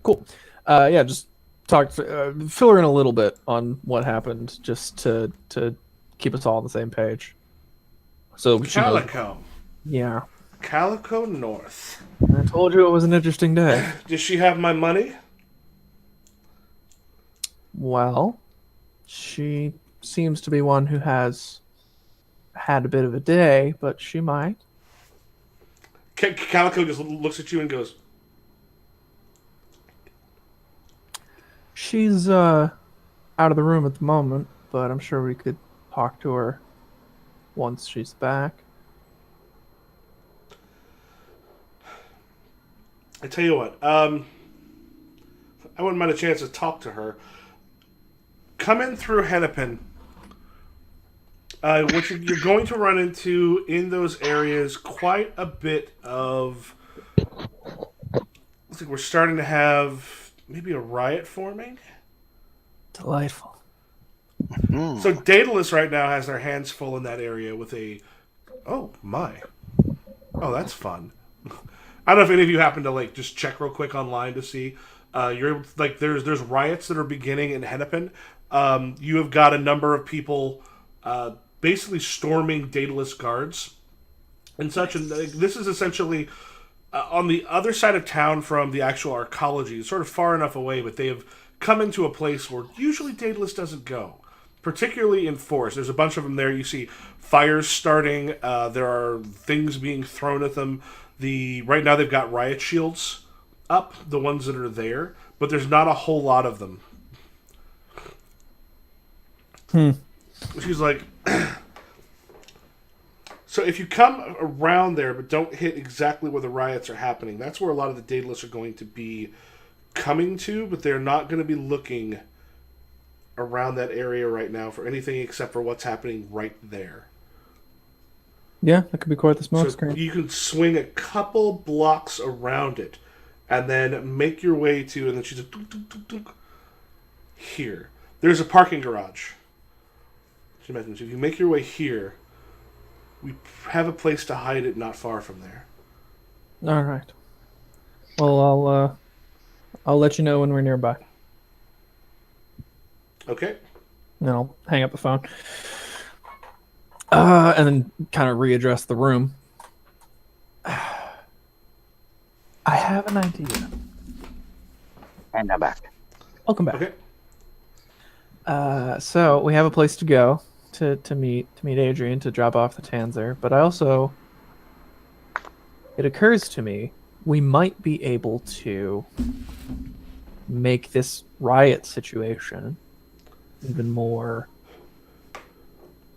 Cool. Yeah, just fill her in a little bit on what happened, just to keep us all on the same page, so she knows. Calico. Yeah, Calico North. I told you it was an interesting day. Does she have my money? Well, she seems to be one who has had a bit of a day, but she might. Calico just looks at you and goes, She's out of the room at the moment, but I'm sure we could talk to her once she's back. I tell you what, I wouldn't mind a chance to talk to her. Come in through Hennepin. What you're going to run into in those areas quite a bit of. Looks like we're starting to have maybe a riot forming. Delightful. So Daedalus right now has their hands full in that area with a. Oh my! Oh, that's fun. I don't know if any of you happen to like just check real quick online to see. You're like there's riots that are beginning in Hennepin. You have got a number of people basically storming Daedalus guards and such. And this is essentially on the other side of town from the actual arcology, sort of far enough away, but they have come into a place where usually Daedalus doesn't go, particularly in force. There's a bunch of them there. You see fires starting. There are things being thrown at them. Right now they've got riot shields up, the ones that are there, but there's not a whole lot of them. She's like, so if you come around there but don't hit exactly where the riots are happening, that's where a lot of the Daedalus are going to be coming to, but they're not going to be looking around that area right now for anything except for what's happening right there. Yeah, that could be quite the smoke So screen. you can swing a couple blocks around it and then make your way to, and then she's like, dunk, dunk, dunk, dunk, here. There's a parking garage. She mentions if you make your way here, we have a place to hide it not far from there. All right. Well, I'll let you know when we're nearby. Okay. And I'll hang up the phone. And then kind of readdress the room. I have an idea. And I'm back. Welcome back. Okay. So we have a place to go to meet Adrian to drop off the Tanzer, but it occurs to me we might be able to make this riot situation even more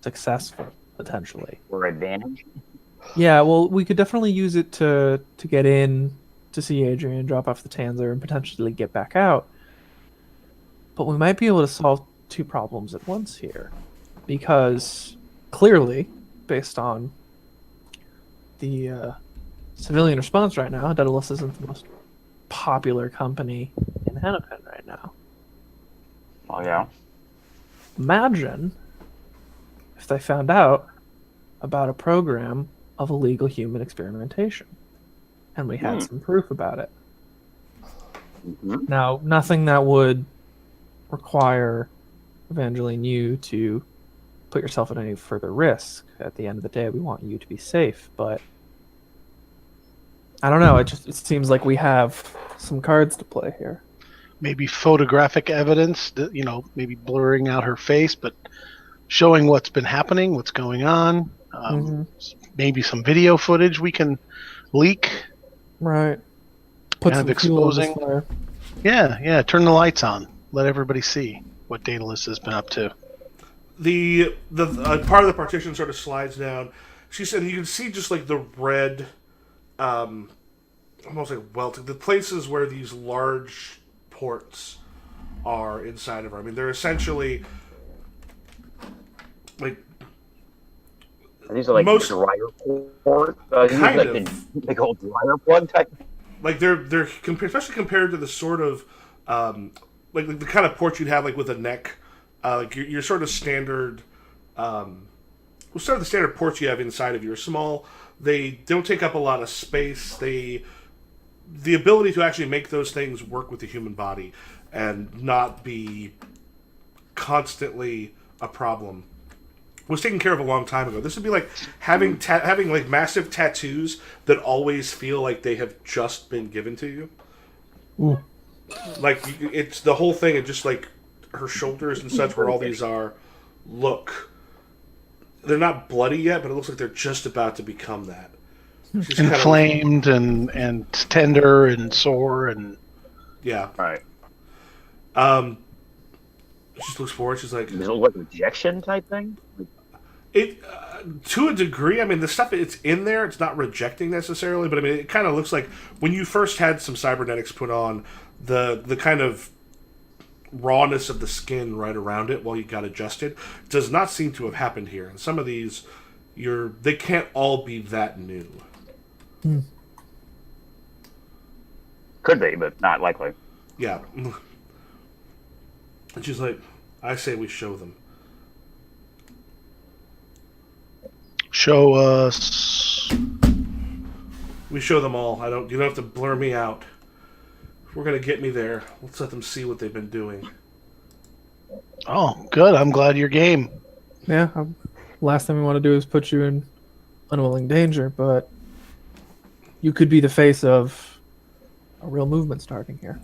successful potentially. For advantage. Yeah, well, we could definitely use it to get in to see Adrian, drop off the Tanzer, and potentially get back out. But we might be able to solve two problems at once here, because clearly, based on the civilian response right now, Daedalus isn't the most popular company in Hennepin right now. Oh yeah. Imagine if they found out about a program of illegal human experimentation, and we had some proof about it. Mm-hmm. Now, nothing that would require Evangeline you to put yourself at any further risk. At the end of the day, we want you to be safe, but I don't know. It seems like we have some cards to play here. Maybe photographic evidence, maybe blurring out her face, but showing what's been happening, what's going on. Maybe some video footage we can leak. Right. Put Kind some of fuel in this exposing. fire. Yeah. Turn the lights on. Let everybody see what Daedalus has been up to. The part of the partition sort of slides down. She said you can see just like the red, almost like welting, the places where these large ports are inside of her. I mean, they're essentially like These are like most dryer port. These are kind like of the big old dryer plug type. like especially compared to the sort of like the kind of port you'd have like with a neck, like your sort of standard, sort of the standard ports you have inside of you are small. They don't take up a lot of space. the ability to actually make those things work with the human body and not be constantly a problem was taken care of a long time ago. This would be like having like massive tattoos that always feel like they have just been given to you. Ooh. Like it's the whole thing, and just like her shoulders and such, where all these are, look, they're not bloody yet, but it looks like they're just about to become that. She's inflamed and tender and sore and yeah. Right. She just looks forward. She's like, Is it like rejection type thing? it to a degree. I mean, the stuff it's in there, it's not rejecting necessarily, but I mean, it kind of looks like when you first had some cybernetics put on, the kind of rawness of the skin right around it while you got adjusted does not seem to have happened here. And some of these, they can't all be that new. Could be, but not likely. Yeah. And she's like, I say we show them. show us. We show them all. You don't have to blur me out. If we're gonna get me there, let's let them see what they've been doing. Oh, good. I'm glad you're game. Yeah. Last thing we want to do is put you in unwilling danger, but you could be the face of a real movement starting here.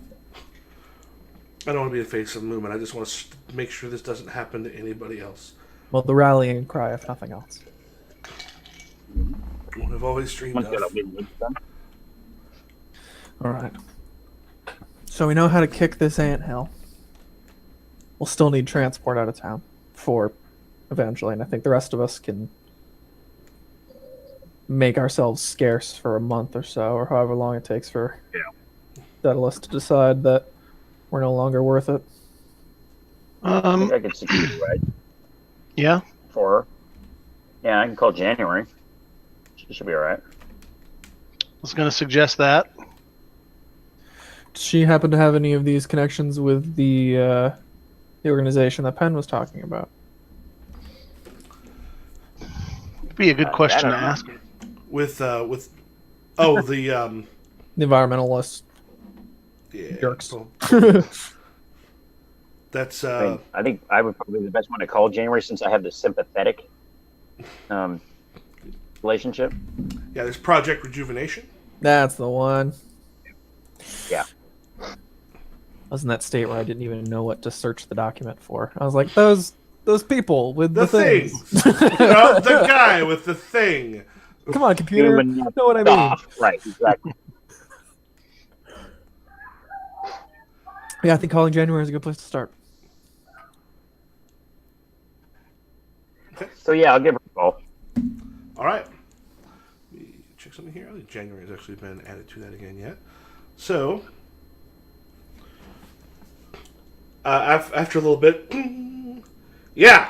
I don't want to be the face of the movement. I just want to make sure this doesn't happen to anybody else. Well, the rallying cry, if nothing else. What I've always dreamed of. All right. So we know how to kick this anthill. We'll still need transport out of town for eventually, and I think the rest of us can make ourselves scarce for a month or so, or however long it takes for Daedalus to decide that we're no longer worth it. I think I could secure you, right? Yeah. For her. Yeah, I can call January. She should be all right. I was going to suggest that. Does she happen to have any of these connections with the organization that Penn was talking about? It'd be a good question to ask. With the The environmentalists. yeah, Jerks. well, that's I think I would probably be the best one to call January since I have the sympathetic relationship. yeah. There's Project Rejuvenation. That's the one. Yeah. I was in that state where I didn't even know what to search the document for. I was like, those people with the things. The guy with the thing. Come on, computer. Human You know what I mean? stuff. Right, exactly. Yeah, I think calling January is a good place to start. So yeah, I'll give her a call. All right. Let me check something here. I think January has actually been added to that again yet. So, after a little bit, yeah.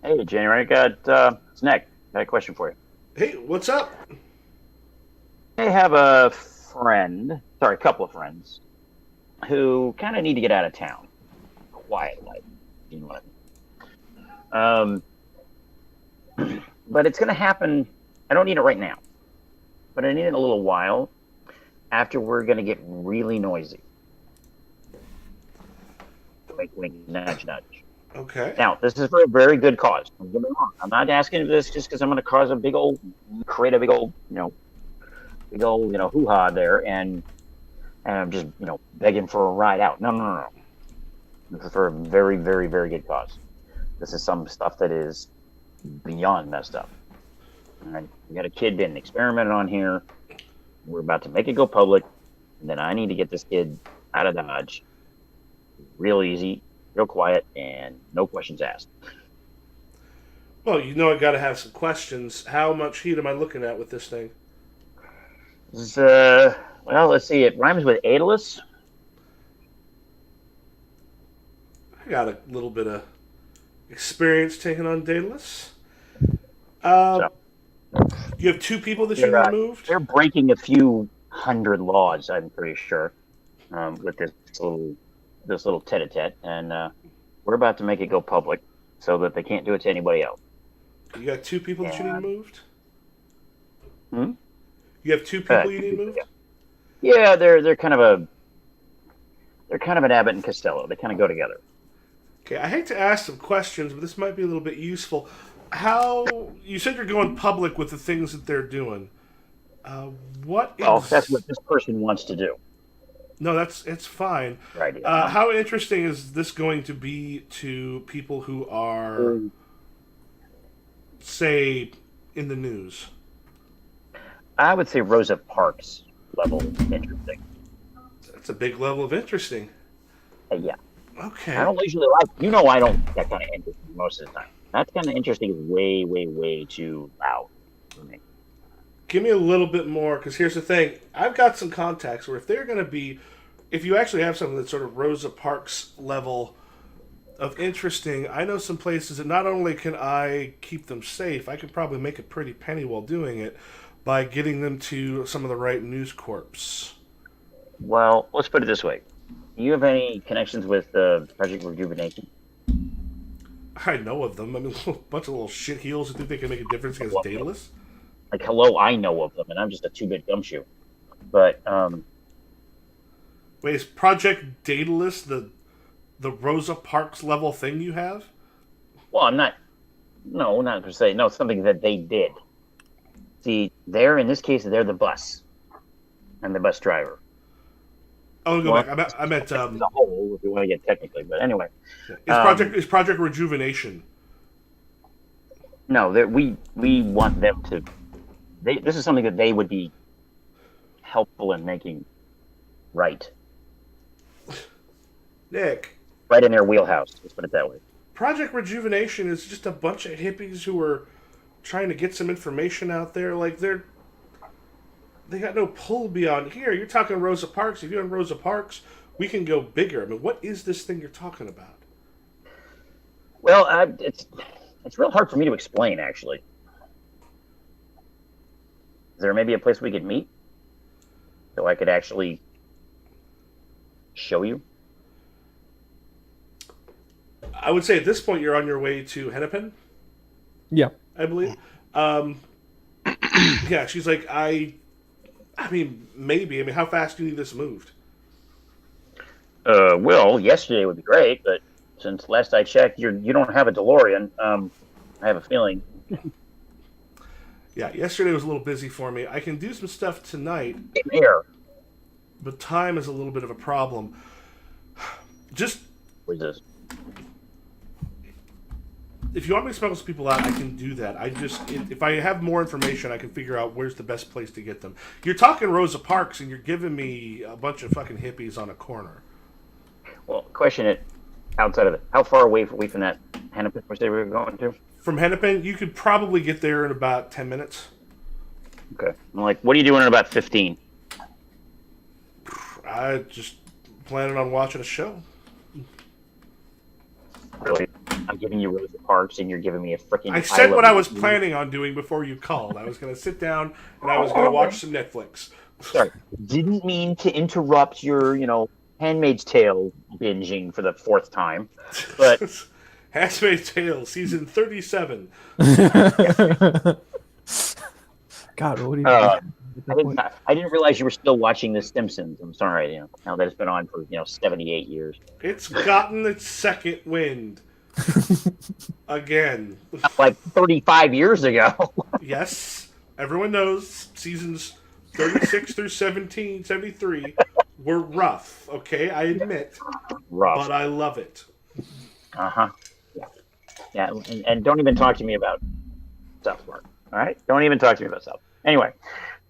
Hey, January, I got Snack. Got a question for you. Hey, what's up? I have a couple of friends, who kind of need to get out of town. Quiet life, you know what I mean? But it's going to happen. I don't need it right now, but I need it in a little while after we're going to get really noisy. Wink, wink, nudge, nudge. Okay. Now, this is for a very good cause. Don't get me wrong. I'm not asking for this just because I'm going to create a big old, hoo-ha there, and I'm just, begging for a ride out. No. This is for a very, very, very good cause. This is some stuff that is beyond messed up. All right? We got a kid being experimented on here. We're about to make it go public, and then I need to get this kid out of Dodge. Real easy, real quiet, and no questions asked. Well, I got to have some questions. How much heat am I looking at with this thing? Well, let's see. It rhymes with Daedalus. I got a little bit of experience taking on Daedalus. You have two people that you removed? They're breaking a few hundred laws, I'm pretty sure, with this little tete-a-tete, and we're about to make it go public so that they can't do it to anybody else. You got two people that you need moved? Hmm? You have two people you need moved? Yeah, they're kind of an Abbott and Costello. They kind of go together. Okay, I hate to ask some questions, but this might be a little bit useful. How you said you're going public with the things that they're doing? What? Well, that's what this person wants to do. No, it's fine. Right. Yeah. How interesting is this going to be to people who are, say, in the news? I would say Rosa Parks level interesting. That's a big level of interesting. Yeah. Okay. I don't usually like. I don't get that kind of interesting most of the time. That kind of interesting is way, way, way too loud for me. Give me a little bit more, because here's the thing. I've got some contacts where if you actually have something that's sort of Rosa Parks level of interesting, I know some places that not only can I keep them safe, I could probably make a pretty penny while doing it by getting them to some of the right news corps. Well, let's put it this way. Do you have any connections with Project Rejuvenation? I know of them. I mean, a bunch of little shitheels who think they can make a difference against Daedalus. Like, hello, I know of them, and I'm just a two-bit gumshoe. But, Wait, is Project Daedalus the Rosa Parks level thing you have? well, not per se. No, it's something that they did. See, in this case, they're the bus. And the bus driver. Oh, go back. I meant the whole, if you want to get technically, but anyway. Is Project Rejuvenation? No, we want them to. This is something that they would be helpful in making right. Nick. Right in their wheelhouse. Let's put it that way. Project Rejuvenation is just a bunch of hippies who are trying to get some information out there. Like they got no pull beyond here. You're talking Rosa Parks. If you're in Rosa Parks, we can go bigger. I mean, what is this thing you're talking about? Well, it's real hard for me to explain, actually. Is there maybe a place we could meet? So I could actually show you? I would say at this point you're on your way to Hennepin. Yeah. I believe. Yeah, she's like, I mean, maybe. I mean, how fast do you need this moved? Well, yesterday would be great, but since last I checked, you don't have a DeLorean. I have a feeling. Yeah, yesterday was a little busy for me. I can do some stuff tonight. Here. But time is a little bit of a problem. Just... What's this? If you want me to smuggle some people out, I can do that. If I have more information, I can figure out where's the best place to get them. You're talking Rosa Parks, and you're giving me a bunch of fucking hippies on a corner. Well, question it outside of it. How far away are we from that Hennepin we said we were going to? From Hennepin, you could probably get there in about 10 minutes. Okay. I'm like, what are you doing in about 15? I just planning on watching a show. Really? I'm giving you Rosa Parks, and you're giving me a freaking... I said what I was planning on doing before you called. I was going to sit down, and I was going to watch some Netflix. Sorry. Didn't mean to interrupt your, Handmaid's Tale binging for the fourth time, but... Handmaid's Tale, season 37. God, what do you... I didn't realize you were still watching The Simpsons. I'm sorry, now that it's been on for 78 years. It's gotten its second wind. Again. Like 35 years ago. Yes. Everyone knows seasons 36 through 73 were rough. Okay, I admit. Rough. But I love it. Uh-huh. Yeah, and don't even talk to me about South Park. All right? Don't even talk to me about South. Anyway,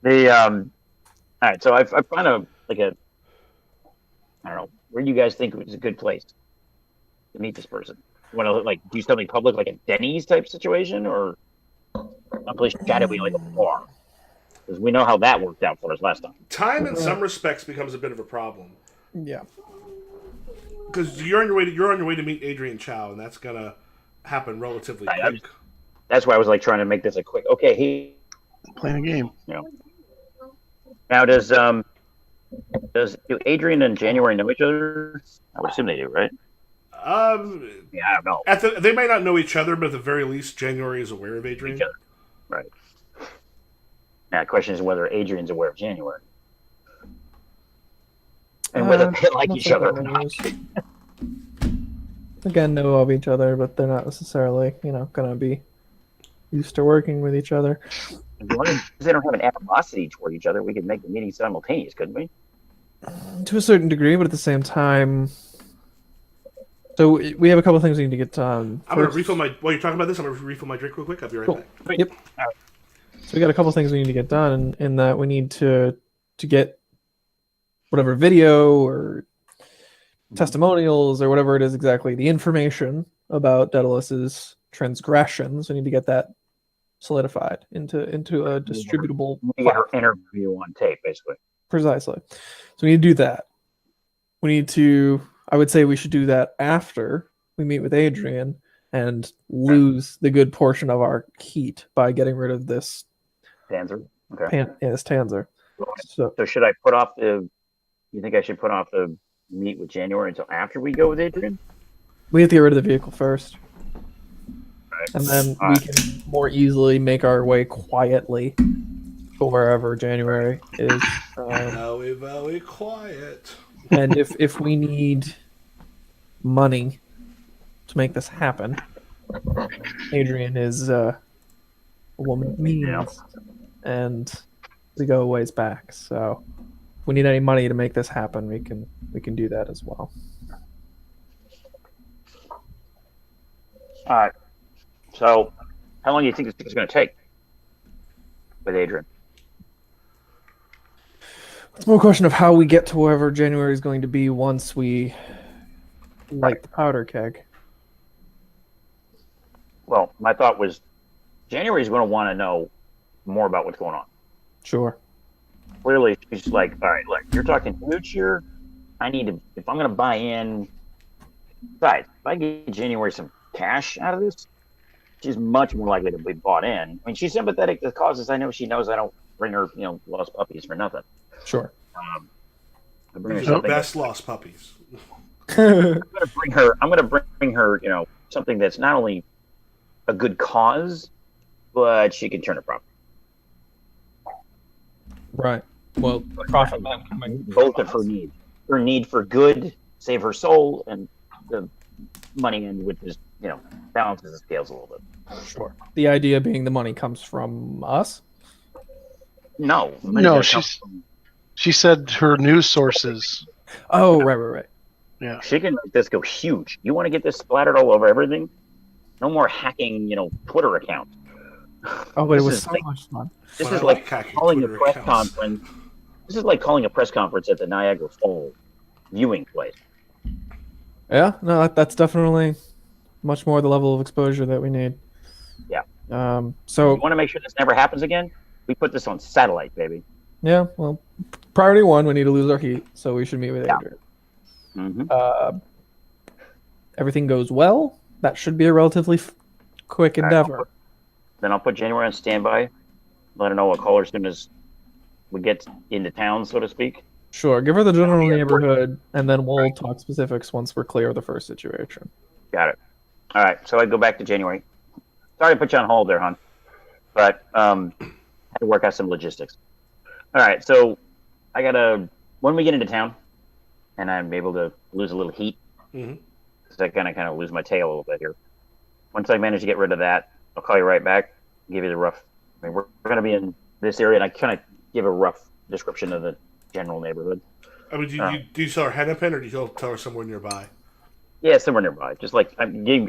all right, so I've found I don't know, where do you guys think is a good place to meet this person? You want to do something public, like a Denny's type situation, or a place shadowy like a bar? Because we know how that worked out for us last time. Time, in some respects, becomes a bit of a problem. Yeah. Because you're on your way to meet Adrian Chow, and that's gonna happen relatively quick. That's why I was trying to make this a quick. Okay, he playing a game. Now, do Adrian and January know each other? I would assume they do, right? Yeah, I don't know. They may not know each other, but at the very least, January is aware of Adrian. Right. Now, the question is whether Adrian's aware of January. And whether they like Looks each other. that news. Again, know of each other, but they're not necessarily, gonna be used to working with each other. As long as they don't have an animosity toward each other, we could make the meeting simultaneous, couldn't we? To a certain degree, but at the same time. So we have a couple of things we need to get done. I'm going to refill my... While you're talking about this, I'm going to refill my drink real quick. I'll be right back. Wait. Yep. So we got a couple of things we need to get done in that we need to get whatever video or testimonials or whatever it is exactly, the information about Daedalus's transgressions. We need to get that solidified into a distributable We get our interview on tape, basically. Precisely. So we need to do that. We need to, I would say we should do that after we meet with Adrian and lose the good portion of our heat by getting rid of this Tanzer? Okay. this Tanzer. So So should I put off the... You think I should put off the meet with January until after we go with Adrian? we have to get rid of the vehicle first. Right. And then we Alright. can more easily make our way quietly to wherever January is. Very quiet. And if we need money to make this happen, Adrian is a woman of means, and we go a ways back. So if we need any money to make this happen, we can do that as well. All right. So how long do you think this is going to take with Adrian? It's more a question of how we get to wherever January is going to be once we light the powder keg. Well, my thought was January is going to want to know more about what's going on. Sure. Clearly, she's like, all right, look, you're talking huge here. I need to, if I'm going to buy in, besides, if I get January some cash out of this, she's much more likely to be bought in. I mean, she's sympathetic to the causes. I know she knows I don't bring her, lost puppies for nothing. Sure. I bring her These are the something. best lost puppies. I'm gonna bring her, something that's not only a good cause, but she can turn a profit. Right. Well, profit Both of her needs. Her need for good, save her soul, and the money end, which is, balances the scales a little bit. Sure. The idea being the money comes from us. No. No, she said her news sources. Oh, right. Yeah. She can make this go huge. You want to get this splattered all over everything? No more hacking, Twitter accounts. Oh, but it This was is so like- much fun. This Well, is I like like hacking calling a Twitter press accounts. conference. This is like calling a press conference at the Niagara Falls viewing place. Yeah, no, that's definitely much more the level of exposure that we need. Yeah. So You want to make sure this never happens again? We put this on satellite, baby. yeah, well, priority one, we need to lose our heat, so we should meet with Yeah. Adrian. Mm-hmm. Everything goes well. That should be a relatively quick All right, endeavor. Then I'll put January on standby. Let her know I'll call her as soon as we get into town, so to speak. Sure, give her the general Yeah, neighborhood, and then we'll talk specifics once we're clear of the first situation. Got it. All right, so I go back to January. Sorry to put you on hold there, hon, but had to work out some logistics. All right, so when we get into town, and I'm able to lose a little heat, Mhm. because I kind of lose my tail a little bit here. Once I manage to get rid of that, I'll call you right back, give you the rough. I mean, we're going to be in this area, and I kind of give a rough description of the general neighborhood. I mean, do you tell her Hennepin, or do you tell her somewhere nearby? Yeah, somewhere nearby. Just like I'm Okay.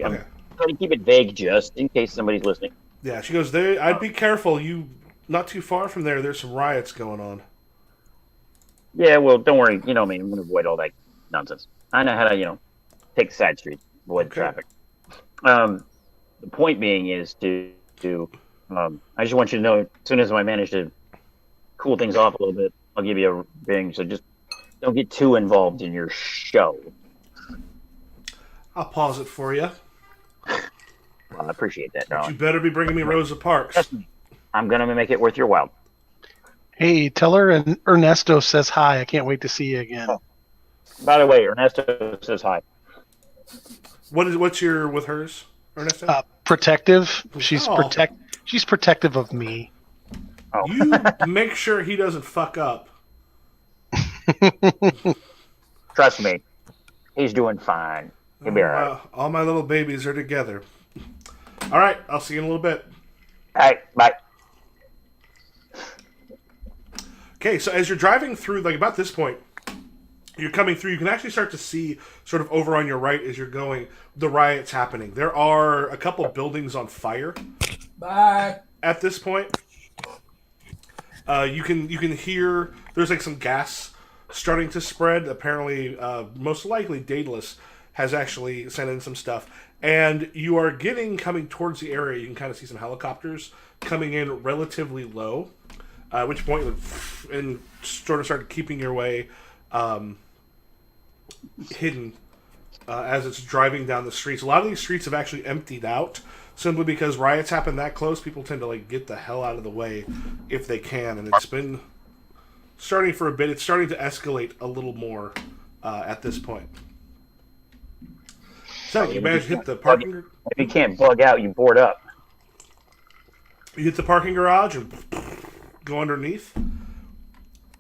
trying to keep it vague, just in case somebody's listening. Yeah, she goes, there. I'd be careful. Not too far from there's some riots going on. Yeah, well, don't worry. You know me. I'm going to avoid all that nonsense. I know how to, take the side streets, avoid Okay. traffic. The point being is to I just want you to know, as soon as I manage to cool things off a little bit, I'll give you a ring. So just don't get too involved in your show. I'll pause it for you. Well, I appreciate that, You darling. better be bringing me Rosa Parks. Trust me. I'm going to make it worth your while. Hey, tell her and Ernesto says hi. I can't wait to see you again. By the way, Ernesto says hi. What's your with hers, Ernesto? Protective. She's Oh. She's protective of me. Oh. You make sure he doesn't fuck up. Trust me, he's doing fine. He'll be all right. All my little babies are together. All right, I'll see you in a little bit. All right, bye. Okay, so as you're driving through, like about this point, you're coming through, you can actually start to see sort of over on your right as you're going, the riot's happening. There are a couple of buildings on fire. Bye. At this point. You can hear there's like some gas starting to spread. Apparently, most likely Daedalus has actually sent in some stuff. And you are coming towards the area, you can kind of see some helicopters coming in relatively low. At which point, and sort of start keeping your way hidden as it's driving down the streets. A lot of these streets have actually emptied out simply because riots happen that close. People tend to like get the hell out of the way if they can, and it's been starting for a bit. It's starting to escalate a little more at this point. So you managed to hit the parking. If you can't bug out, you board up. You hit the parking garage and go underneath,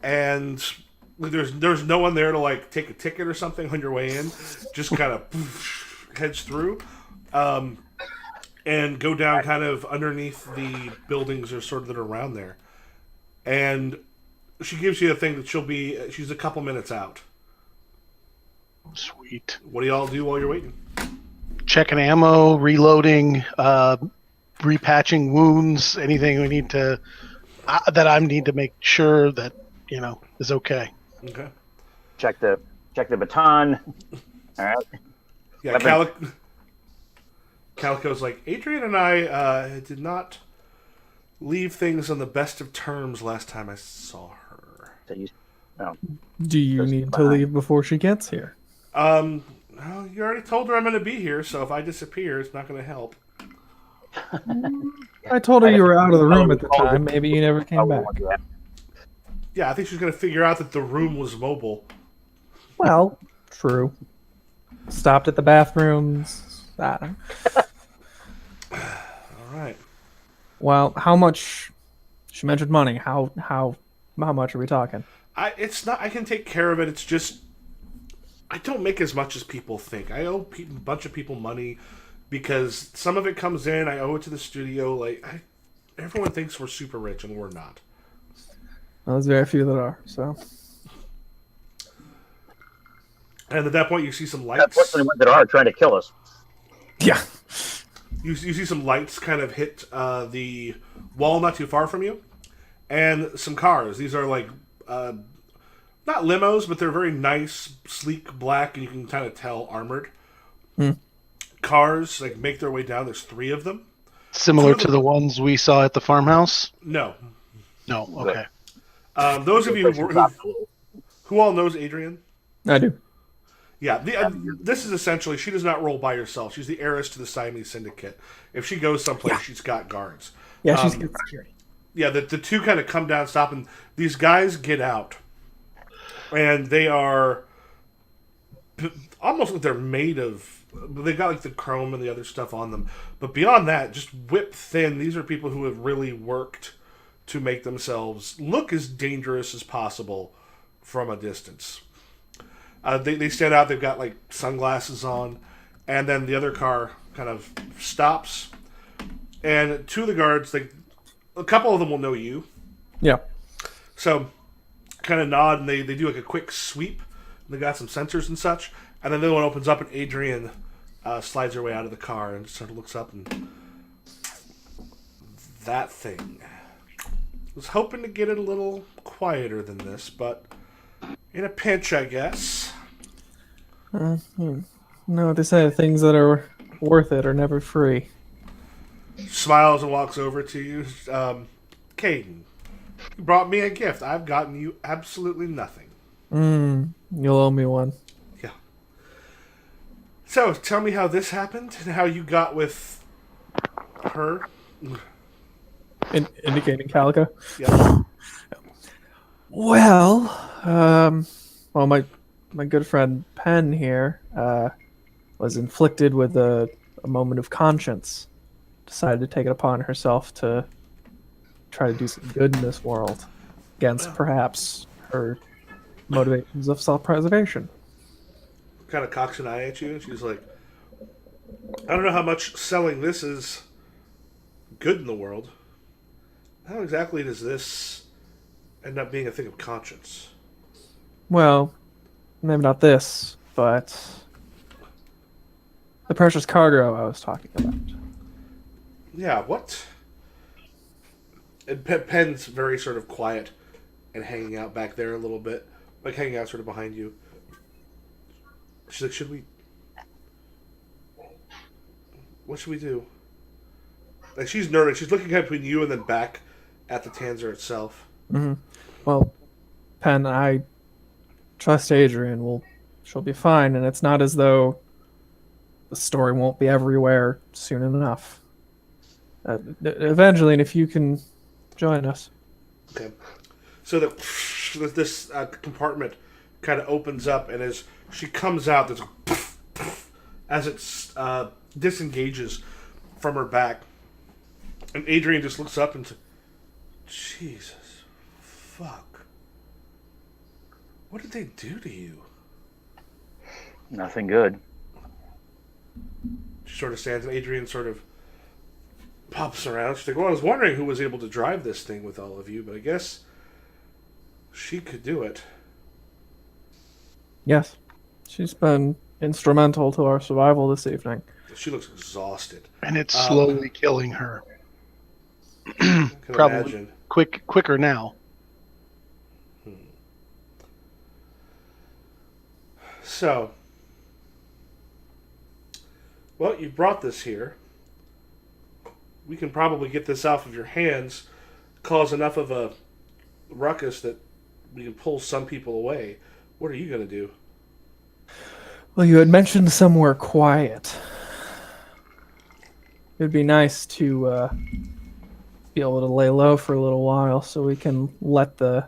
and there's no one there to like take a ticket or something on your way in. Just kind of heads through, and go down kind of underneath the buildings or sort of that are around there. And she gives you a thing that she's a couple minutes out. Sweet. What do y'all do while you're waiting? Checking ammo, reloading, repatching wounds, anything we need to that I need to make sure that is okay. Okay. Check the baton. All right. Yeah, Calico's like, Adrian and I did not leave things on the best of terms last time I saw her. Do you need to leave before she gets here? Well, you already told her I'm going to be here, so if I disappear, it's not going to help. I told her you were out of the room at the time. Maybe you never came back. Yeah, I think she's going to figure out that the room was mobile. Well, true. Stopped at the bathrooms. All right. Well, how much? She mentioned money. How much are we talking? It's not. I can take care of it. It's just I don't make as much as people think. I owe a bunch of people money because some of it comes in. I owe it to the studio. Everyone thinks we're super rich and we're not. Well, there's very few that are. So. And at that point, you see some lights. Unfortunately, ones that are trying to kill us. Yeah. You see some lights kind of hit the wall not too far from you, and some cars. These are like not limos, but they're very nice, sleek, black, and you can kind of tell armored. Cars make their way down. There's 3 of them. Similar to the ones we saw at the farmhouse? No. No. Okay. Those of you who all knows Adrian? I do. Yeah, this is essentially, she does not roll by herself. She's the heiress to the Siamese Syndicate. If she goes someplace, she's got guards. Yeah, she's got security. Yeah, the 2 kind of come down, stop, and these guys get out. And they are almost like they're made of, they got the chrome and the other stuff on them. But beyond that, just whip thin. These are people who have really worked to make themselves look as dangerous as possible from a distance. They stand out, they've got sunglasses on, and then the other car kind of stops. And 2 of the guards, a couple of them will know you. Yeah. So, kind of nod, and they do a quick sweep. They got some sensors and such. And then the other one opens up, and Adrian slides her way out of the car and sort of looks up, and that thing. Was hoping to get it a little quieter than this, but in a pinch, I guess. No, they say things that are worth it are never free. Smiles and walks over to you. Caden, you brought me a gift. I've gotten you absolutely nothing. You'll owe me one. Yeah. So, tell me how this happened and how you got with her. Indicating Calico. Yeah. Well, my good friend Penn here was inflicted with a moment of conscience. Decided to take it upon herself to try to do some good in this world against perhaps her motivations of self-preservation. kind of cocks an eye at you, and she's like, I don't know how much selling this is good in the world. How exactly does this end up being a thing of conscience? Well, maybe not this, but the precious cargo I was talking about. Yeah, what? And Pen's very sort of quiet and hanging out back there a little bit. Like hanging out sort of behind you. She's like, what should we do? Like, she's nervous. She's looking kind of between you and then back at the Tanzer itself. Mm-hmm. Well, Pen, I trust Adrian. She'll be fine, and it's not as though the story won't be everywhere soon enough. Evangeline, if you can join us. Okay. So this compartment kind of opens up, and as she comes out, there's a as it disengages from her back. And Adrian just looks up and says, Jesus, fuck. What did they do to you? Nothing good. She sort of stands, and Adrian sort of pops around. She's like, well, I was wondering who was able to drive this thing with all of you, but I guess she could do it. Yes. She's been instrumental to our survival this evening. She looks exhausted. And it's slowly killing her. Can Probably imagine. quicker now. So, well, you brought this here. We can probably get this off of your hands, cause enough of a ruckus that we can pull some people away. What are you going to do? Well, you had mentioned somewhere quiet. It'd be nice to be able to lay low for a little while so we can let the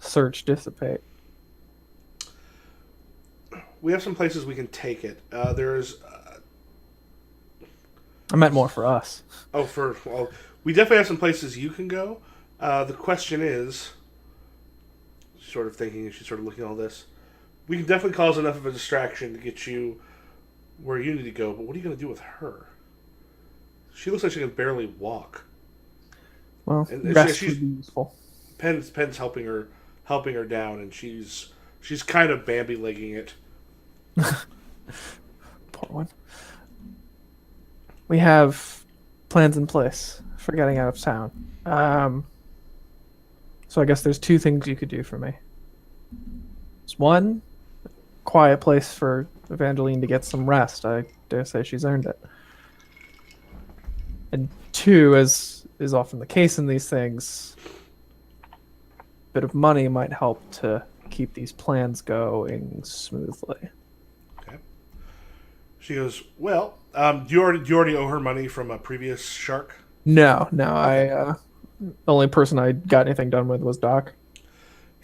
search dissipate. We have some places we can take it. There's... I meant more for us. Well, we definitely have some places you can go. The question is, sort of thinking, she's sort of looking at all this, we can definitely cause enough of a distraction to get you where you need to go, but what are you going to do with her? She looks like she can barely walk. Well, And rest she's would be useful. Penn's helping her down, and she's kind of Bambi-legging it. Poor one. We have plans in place for getting out of town. So I guess there's two things you could do for me. It's one, a quiet place for Evangeline to get some rest. I dare say she's earned it. And two, as is often the case in these things, a bit of money might help to keep these plans going smoothly. Okay. She goes, well, do you already owe her money from a previous shark? No. The only person I got anything done with was Doc.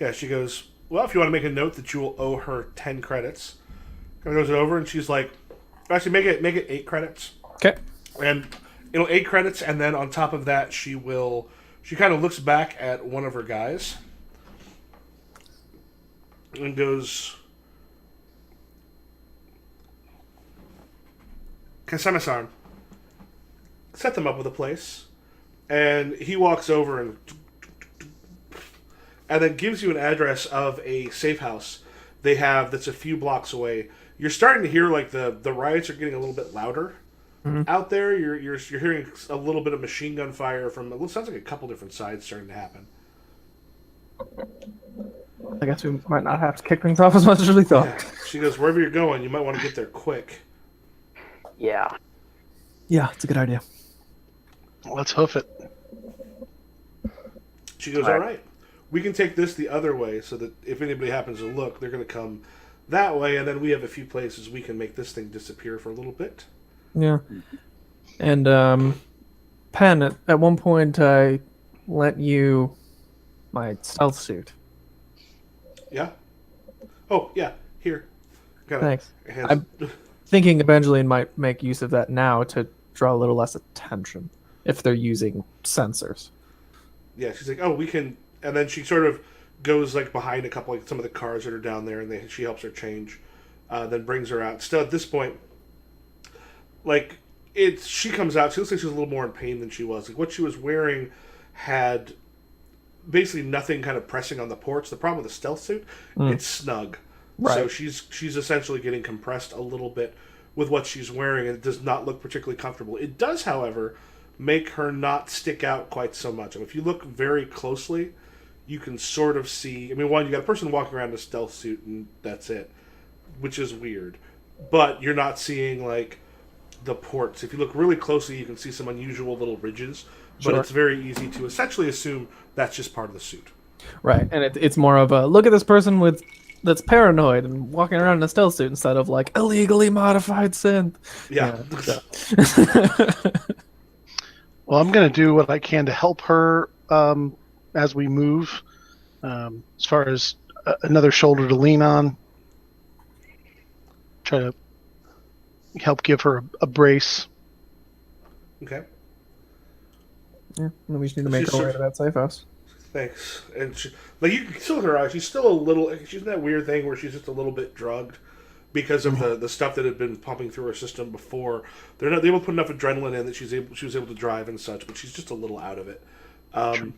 Yeah, she goes, well, if you want to make a note that you will owe her 10 credits. Kind of goes over, and she's like, actually, make it 8 credits. Okay. And 8 credits, and then on top of that, she kind of looks back at one of her guys and goes, Kasama-san, set them up with a place. And he walks over and then gives you an address of a safe house they have that's a few blocks away. You're starting to hear like the riots are getting a little bit louder out there. You're hearing a little bit of machine gun fire from it sounds like a couple different sides starting to happen. I guess we might not have to kick things off as much as we thought. Yeah. She goes, wherever you're going, you might want to get there quick. Yeah. Yeah, it's a good idea. Let's hoof it. She goes, all right. We can take this the other way so that if anybody happens to look, they're going to come that way, and then we have a few places we can make this thing disappear for a little bit. Yeah. And, Pen, at one point I lent you my stealth suit. Yeah? Oh, yeah. Here. Thanks. I'm thinking Evangeline might make use of that now to draw a little less attention if they're using sensors. Yeah, she's like, oh, we can... And then she sort of goes like behind a couple, like some of the cars that are down there, and she helps her change. then brings her out. Still, at this point, she comes out. She looks like she's a little more in pain than she was. Like what she was wearing had basically nothing kind of pressing on the ports. The problem with the stealth suit, it's snug. Right. So she's essentially getting compressed a little bit with what she's wearing, and it does not look particularly comfortable. It does, however, make her not stick out quite so much. And if you look very closely, you can sort of see... I mean, one, you got a person walking around in a stealth suit, and that's it, which is weird. But you're not seeing, like, the ports. If you look really closely, you can see some unusual little ridges, but it's very easy to essentially assume that's just part of the suit. Right, and it's more of a, look at this person that's paranoid and walking around in a stealth suit instead of, like, illegally modified synth. Yeah. Well, I'm going to do what I can to help her as we move, as far as another shoulder to lean on. Try to help give her a brace. Okay. Yeah, and we just need to make our way to that safe house. Thanks. And she, like, you can still look at her eyes. She's still a little... She's in that weird thing where she's just a little bit drugged because of the stuff that had been pumping through her system before. They're not able to put enough adrenaline in that she was able to drive and such, but she's just a little out of it. And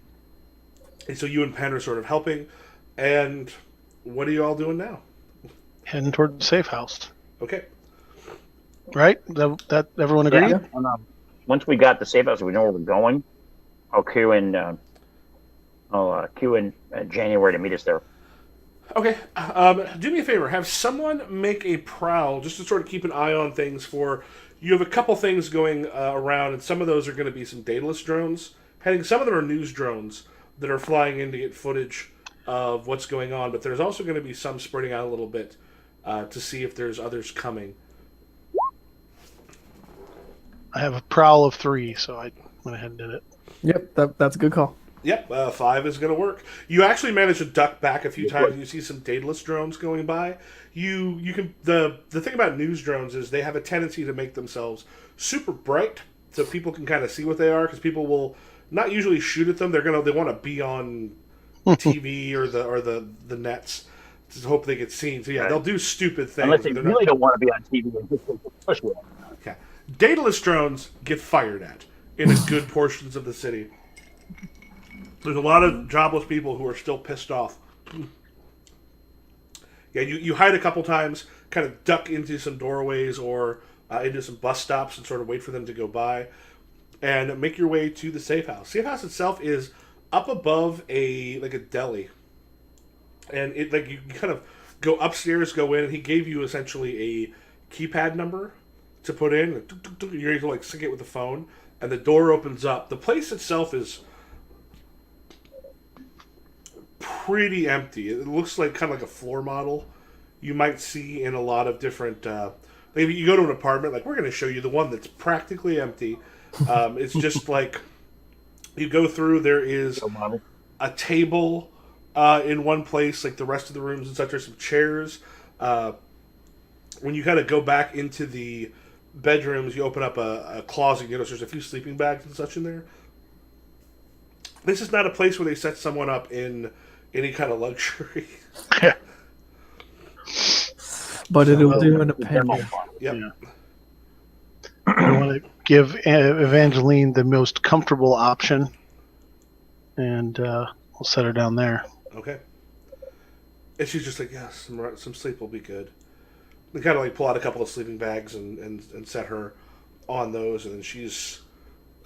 so you and Penn are sort of helping. And what are you all doing now? Heading toward the safe house. Okay. Right? That everyone agree? Yeah. Once we got the safe house, we know where we're going. I'll queue in January to meet us there. Okay. Do me a favor. Have someone make a prowl just to sort of keep an eye on things for... You have a couple things going around, and some of those are going to be some Daedalus drones. Some of them are news drones that are flying in to get footage of what's going on, but there's also going to be some spreading out a little bit to see if there's others coming. I have a prowl of 3, so I went ahead and did it. Yep, that's a good call. Yep, 5 is going to work. You actually managed to duck back a few times, and you see some Daedalus drones going by. You can the thing about news drones is they have a tendency to make themselves super bright, so people can kind of see what they are. Because people will not usually shoot at them; they want to be on TV or the nets to hope they get seen. So yeah, they'll do stupid things. Unless they really don't want to be on TV and just push with them. Okay, Daedalus drones get fired at in a good portions of the city. There's a lot of jobless people who are still pissed off. Yeah, you hide a couple times, kind of duck into some doorways or into some bus stops and sort of wait for them to go by, and make your way to the safe house. Safe house itself is up above a deli, and you kind of go upstairs, go in, and he gave you essentially a keypad number to put in. You're able to sync it with the phone, and the door opens up. The place itself is pretty empty. It looks like kind of like a floor model you might see in a lot of different... maybe you go to an apartment, like, we're going to show you the one that's practically empty. It's just like, you go through, there is a table in one place, like the rest of the rooms and such are some chairs. When you kind of go back into the bedrooms, you open up a closet, you notice there's a few sleeping bags and such in there. This is not a place where they set someone up in any kind of luxury. But it'll do in a pandemic. Yep. Yeah. I want to give Evangeline the most comfortable option, and we'll set her down there. Okay. And she's just like, yeah, some sleep will be good. They kind of pull out a couple of sleeping bags and set her on those, and then she's...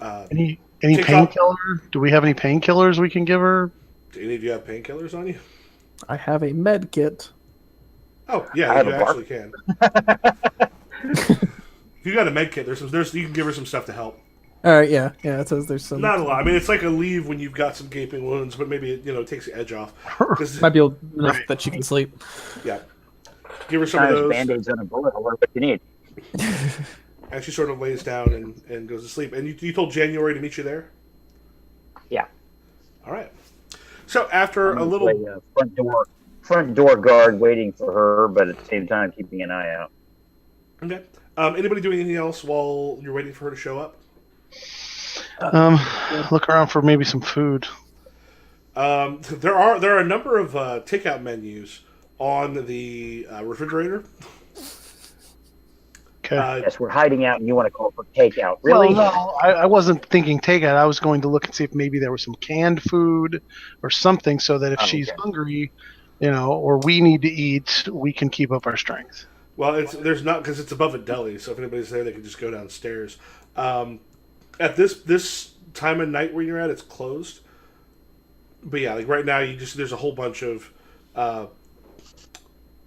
Any painkiller? Do we have any painkillers we can give her? Do any of you have painkillers on you? I have a med kit. Oh, yeah, you actually can. If you got a med kit, there's you can give her some stuff to help. All right, yeah, it says there's some. Not a lot. I mean, it's like a leave when you've got some gaping wounds, but maybe it takes the edge off. Might be enough that she can sleep. Yeah. Give her some of those. Band-aids and a bullet, or what you need. And she sort of lays down and goes to sleep. And you told January to meet you there? Yeah. All right. So after a little... front door guard waiting for her, but at the same time keeping an eye out. Okay. Anybody doing anything else while you're waiting for her to show up? Look around for maybe some food. There are a number of takeout menus on the refrigerator. Okay. Yes, we're hiding out, and you want to call for takeout. Really? Well, no, I wasn't thinking takeout. I was going to look and see if maybe there was some canned food or something, so that if she's Okay. hungry, or we need to eat, we can keep up our strength. Well, there's not, because it's above a deli, so if anybody's there, they can just go downstairs. At this time of night where you're at, it's closed. But yeah, like right now, there's a whole bunch of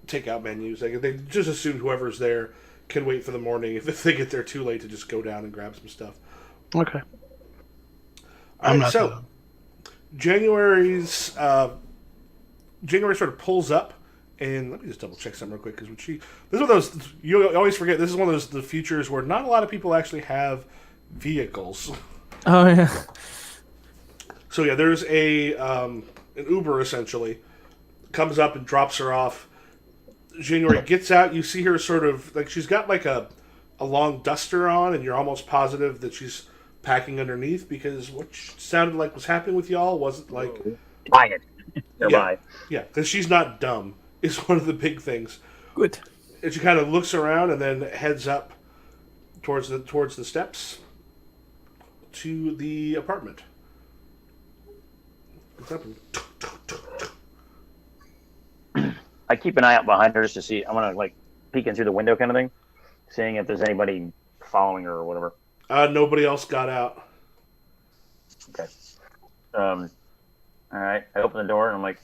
takeout menus. Like they just assume whoever's there can wait for the morning. If they get there too late, to just go down and grab some stuff. Okay. All right, so done. January sort of pulls up, and let me just double check something real quick, because this is one of those, you always forget, this is one of those the futures where not a lot of people actually have vehicles. Oh yeah. So yeah, there's an Uber essentially comes up and drops her off. January gets out. You see her sort of like she's got like a long duster on, and you're almost positive that she's packing underneath, because what sounded like was happening with y'all wasn't like Riot. Nearby. yeah, because she's not dumb is one of the big things. Good. And she kind of looks around and then heads up towards the steps to the apartment. What's happening? I keep an eye out behind her just to see. I want to like peek in through the window, kind of thing, seeing if there's anybody following her or whatever. Nobody else got out. Okay. All right. I open the door and I'm like,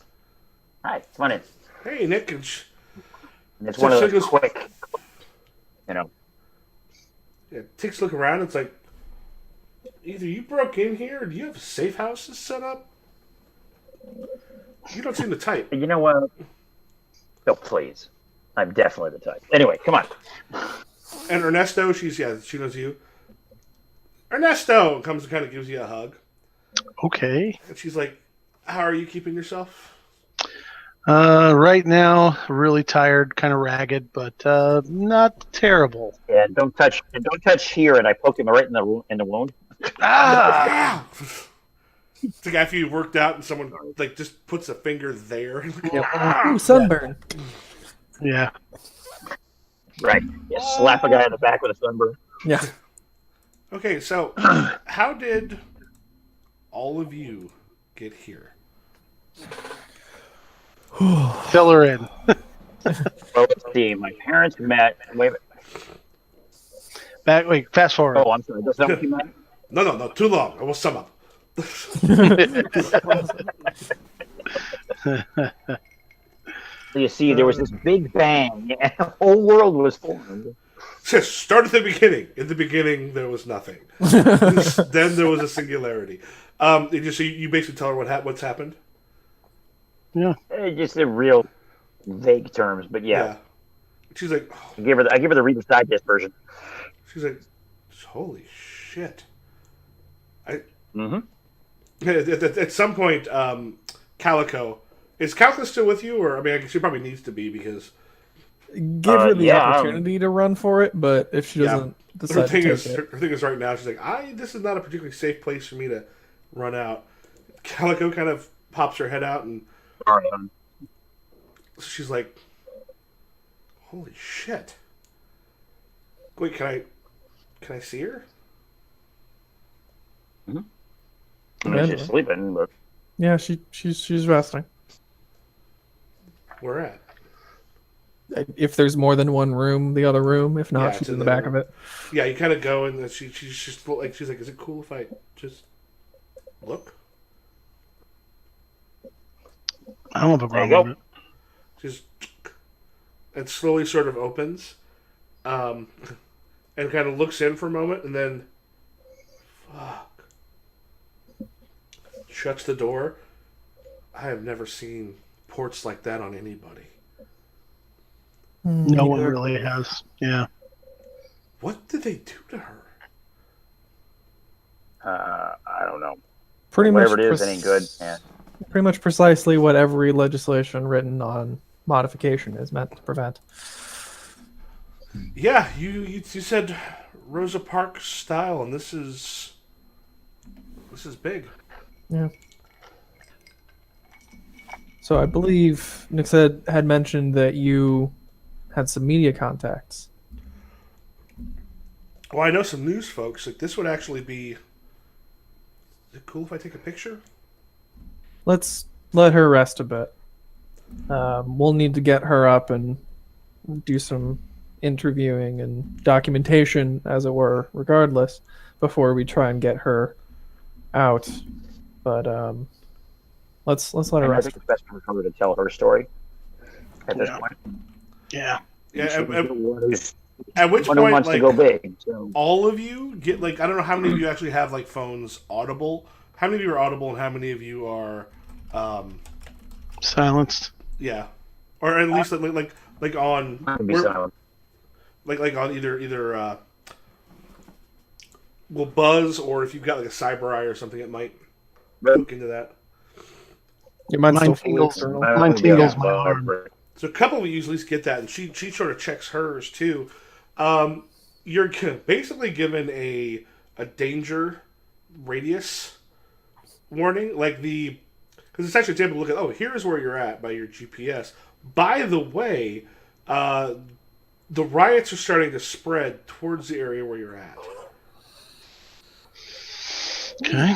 "Hi, come on in." Hey, Nick. And And it's So one of she those goes- quick, yeah, takes a look around. It's like, either you broke in here, or do you have safe houses set up? You don't seem the type. You know what? No, please. I'm definitely the type. Anyway, come on. And Ernesto, she knows you. Ernesto comes and kind of gives you a hug. Okay. And she's like, how are you keeping yourself? Right now, really tired, kind of ragged, but not terrible. And don't touch here. And I poke him right in the wound. Ah! It's like after you worked out and someone like just puts a finger there. Ooh, sunburn. Yeah. Right. Yeah, slap a guy in the back with a sunburn. Yeah. Okay, so how did all of you get here? Fill her in. Well, let's see. My parents met. Wait. Wait, fast forward. Oh, I'm sorry. That's not what you meant? No, too long. I will sum up. So you see, there was this big bang, and the whole world was formed. Start at the beginning. In the beginning, there was nothing. Then there was a singularity. So you basically tell her what's happened? Yeah. Just the real vague terms, but yeah. She's like, I give her the Reader's Digest version. she's like, holy shit. Mm-hmm. At some point, Calico, is Calico still with you? Or, I mean, I guess she probably needs to be, because Give her the yeah, opportunity to run for it, but if she doesn't her decide to thing take is it, her thing is right now, she's like, this is not a particularly safe place for me to run out. Calico kind of pops her head out, and she's like, holy shit. Wait, can I see her? I mean, she's sleeping, but yeah, she's resting. Where at? If there's more than one room, the other room. If not, Yeah, she's it's in in the the back room. of it. Yeah, you kind of go, and she's just like, is it cool if I just look? I don't have a there you problem with go. it. Just and slowly sort of opens, and kind of looks in for a moment, and then shuts the door. I have never seen ports like that on anybody. No one really has. Yeah. What did they do to her? I don't know. Pretty Whatever much it is, it ain't good. Yeah. Pretty much precisely what every legislation written on modification is meant to prevent. Yeah, you said Rosa Parks style, and this is big. Yeah. So I believe Nick had mentioned that you had some media contacts. Well, I know some news, folks. Like, this would actually be. Is it cool if I take a picture? Let's let her rest a bit. We'll need to get her up and do some interviewing and documentation, as it were, regardless, before we try and get her out. But let's let her And I rest. think it's best for her to tell her story at this point. Yeah. Yeah. She's the one who's- At which one who point, wants like, to go big. So. all of you get like, I don't know how many of you actually have like phones audible. How many of you are audible, and how many of you are, Silenced. yeah, or at least like on I can be silent. like on either will buzz, or if you've got like a cyber eye or something, it might hook into that. Your mind's Mine still fully tingles. external. Mine tingles my arm. So a couple of you at least get that, and she sort of checks hers too. You're basically given a danger radius warning, like because essentially it's able to look at, oh, here's where you're at by your GPS. By the way, the riots are starting to spread towards the area where you're at. Okay.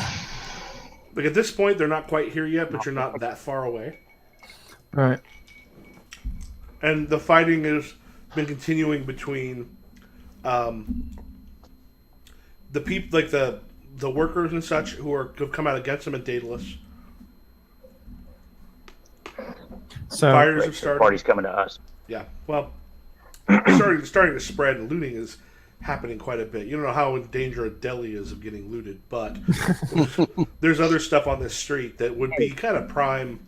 Like at this point, they're not quite here yet, but you're not that far away. Right. And the fighting has been continuing between the people, like the workers and such, who've come out against them in Daedalus. So Fires have The started. party's coming to us. Yeah, well, it's starting to spread, and looting is happening quite a bit. You don't know how in danger a deli is of getting looted, but there's other stuff on this street that would be kind of prime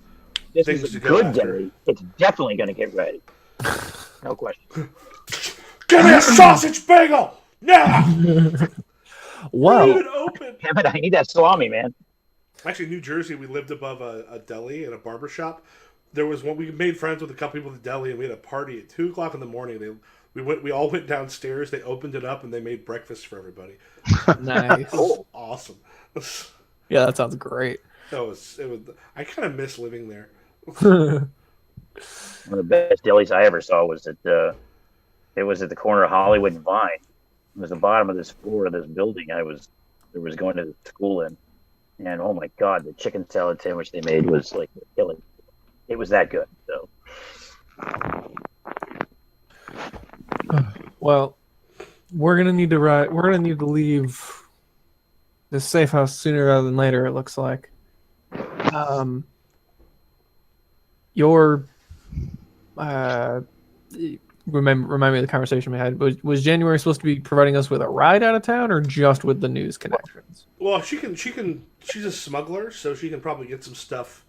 This things is to a go good after. deli. It's definitely going to get ready. No question. Give me a sausage bagel now. Not well, even open. Damn it, I need that salami, man. Actually, in New Jersey, we lived above a deli and a barber shop. There was one. We made friends with a couple people at the deli, and we had a party at 2:00 in the morning. We all went downstairs. They opened it up, and they made breakfast for everybody. nice. It was awesome. Yeah, that sounds great. It was. I kind of miss living there. One of the best delis I ever saw was at it was at the corner of Hollywood and Vine. It was the bottom of this floor of this building I was going to school in, and oh my god, the chicken salad sandwich they made was like killing. It was that good. So Well, we're gonna need to We're gonna need to leave this safe house sooner rather than later. It looks like. Your remind me of the conversation we had. Was January supposed to be providing us with a ride out of town, or just with the news connections? Well, she can. She's a smuggler, so she can probably get some stuff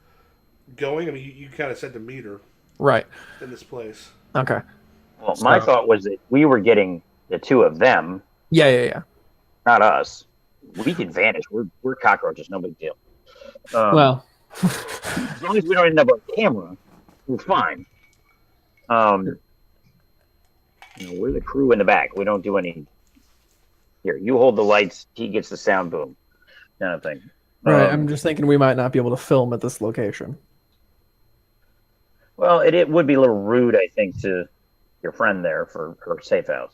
going. I mean, you kind of said to meet her Right. in this place. Okay. well, my thought was that we were getting the two of them, Yeah. not us. We can vanish. We're cockroaches, no big deal. Well, As long as we don't end up on camera, we're fine. We're the crew in the back. We don't do any. Here, you hold the lights. He gets the sound boom, kind of thing. right. I'm just thinking we might not be able to film at this location. Well, it would be a little rude, I think, to your friend there for her safe house.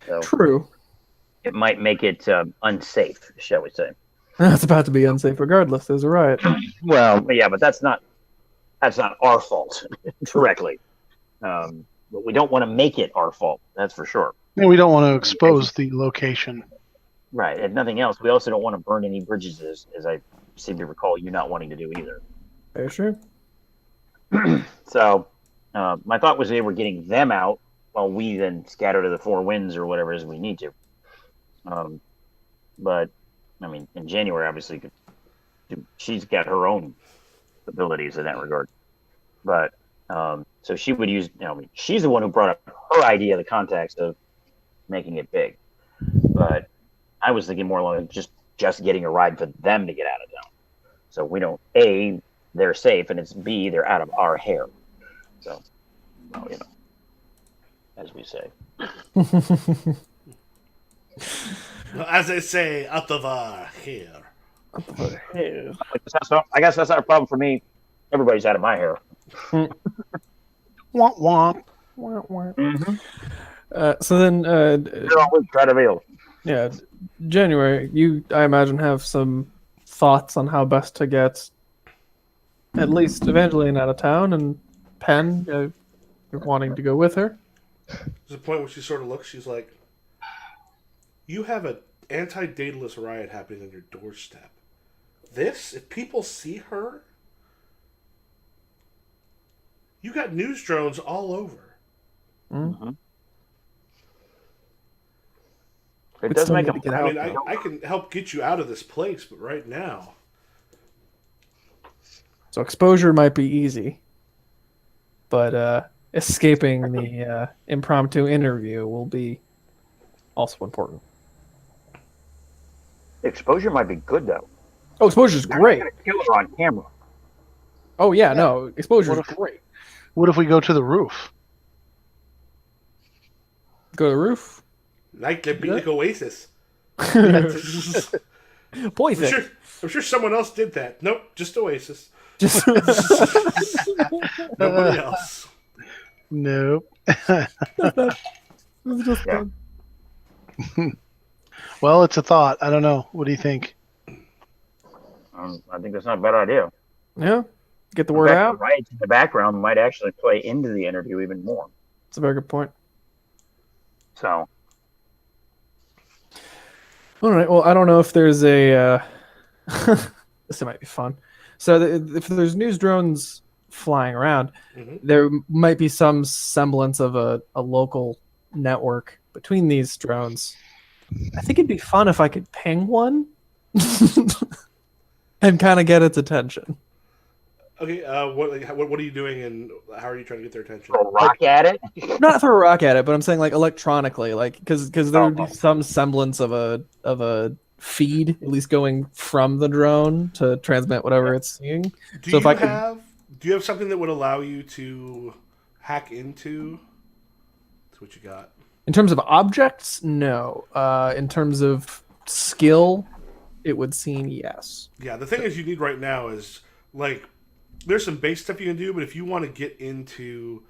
So True. it might make it unsafe, shall we say? It's about to be unsafe regardless. There's a riot. Well, yeah, but that's not our fault directly. But we don't want to make it our fault. That's for sure. And we don't want to expose the location. Right. If nothing else, we also don't want to burn any bridges, as I seem to recall you not wanting to do either. Very sure. So my thought was they were getting them out while we then scatter to the four winds or whatever it is we need to. But I mean, in January, obviously, she's got her own abilities in that regard. But so she would use. She's the one who brought up her idea, the context of making it big. But I was thinking more along just getting a ride for them to get out of town. So we don't they're safe, and it's B, they're out of our hair. So, well, as we say. Well, as they say, out of our hair. I guess that's not a problem for me. Everybody's out of my hair. Womp womp. Wah, wah. Mm-hmm. So then, You're always try to bail. yeah, January, you, I imagine, have some thoughts on how best to get at least Evangeline out of town, and Penn, you're wanting to go with her. There's a point where she sort of looks. She's like, "You have an anti-Daedalus riot happening on your doorstep. This, if people see her, you got news drones all over." Mm-hmm. It We'd does still make need a to get I out. mean, I can help get you out of this place, but right now, So exposure might be easy, but escaping the impromptu interview will be also important. exposure might be good though. Oh, exposure's great. You're not gonna kill her on camera. Oh yeah, no, exposure's What if- great. What if we go to the roof? Go to the roof. like the like Oasis. Poison. I'm sure someone else did that. Nope, just Oasis. Just Nobody else. Nope. It's just Yeah. fun. Well, it's a thought. I don't know. What do you think? I think that's not a bad idea. Yeah, get the In word fact, out. the riots in the background might actually play into the interview even more. That's a very good point. So, All right. Well, I don't know if there's a. This might be fun. So, if there's news drones flying around, Mhm. there might be some semblance of a local network between these drones. I think it'd be fun if I could ping one and kind of get its attention. Okay, what are you doing, and how are you trying to get their attention? throw a rock at it. Not throw a rock at it, but I'm saying like electronically, like because there would be Oh. some semblance of a feed at least going from the drone to transmit whatever it's seeing. Do So if you I could- do you have something that would allow you to hack into? That's what you got. In terms of objects, no. In terms of skill, it would seem yes. Yeah, the thing is you need right now is like there's some base stuff you can do, but if you want to get into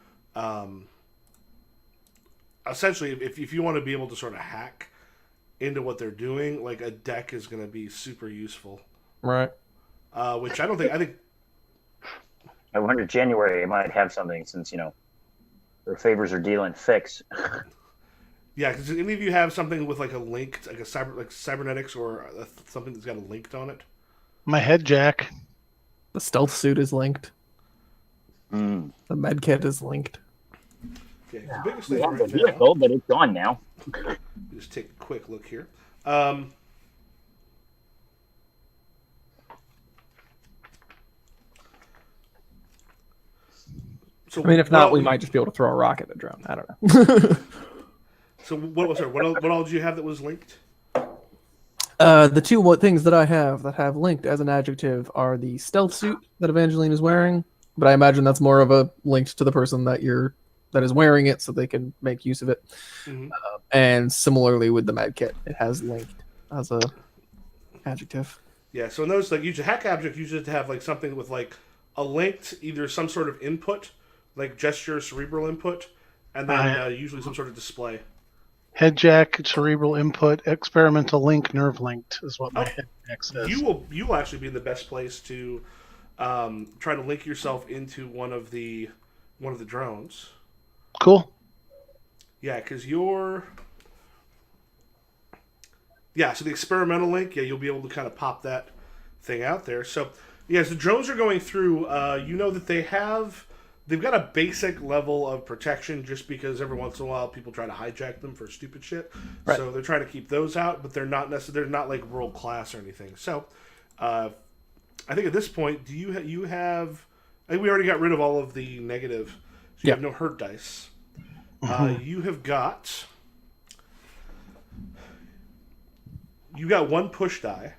essentially if you want to be able to sort of hack into what they're doing, like a deck is going to be super useful. Right. Which I think I wonder January might have something since their favors are dealing fix. yeah, because any of you have something with like a linked like cybernetics or something that's got a linked on it. My head jack. The stealth suit is linked. Mm. The med kit is linked. Yeah, the biggest We thing have the right now. vehicle, but it's gone now. Just take a quick look here. So I mean, if not, we might just be able to throw a rocket at a drone. I don't know. So what all did you have that was linked? The two things that I have that have linked as an adjective are the stealth suit that Evangeline is wearing, but I imagine that's more of a linked to the person that is wearing it, so they can make use of it. Mhm. And similarly with the med kit, it has linked as a adjective. Yeah, so in those like usually hack object usually have to have like something with like a linked either some sort of input, like gesture, cerebral input, and then usually some sort of display. Head jack, cerebral input, experimental link, nerve linked is what my head jack says. You will actually be in the best place to try to link yourself into one of the drones. Cool. Yeah, because so the experimental link, you'll be able to kind of pop that thing out there. So, as the drones are going through, you know that they've got a basic level of protection just because every once in a while people try to hijack them for stupid shit. Right. So they're trying to keep those out, but they're not necessarily, they're not like world class or anything. So, I think at this point, do you have? I think we already got rid of all of the negative. So you Yeah. have no hurt dice. You have got. You got one push die.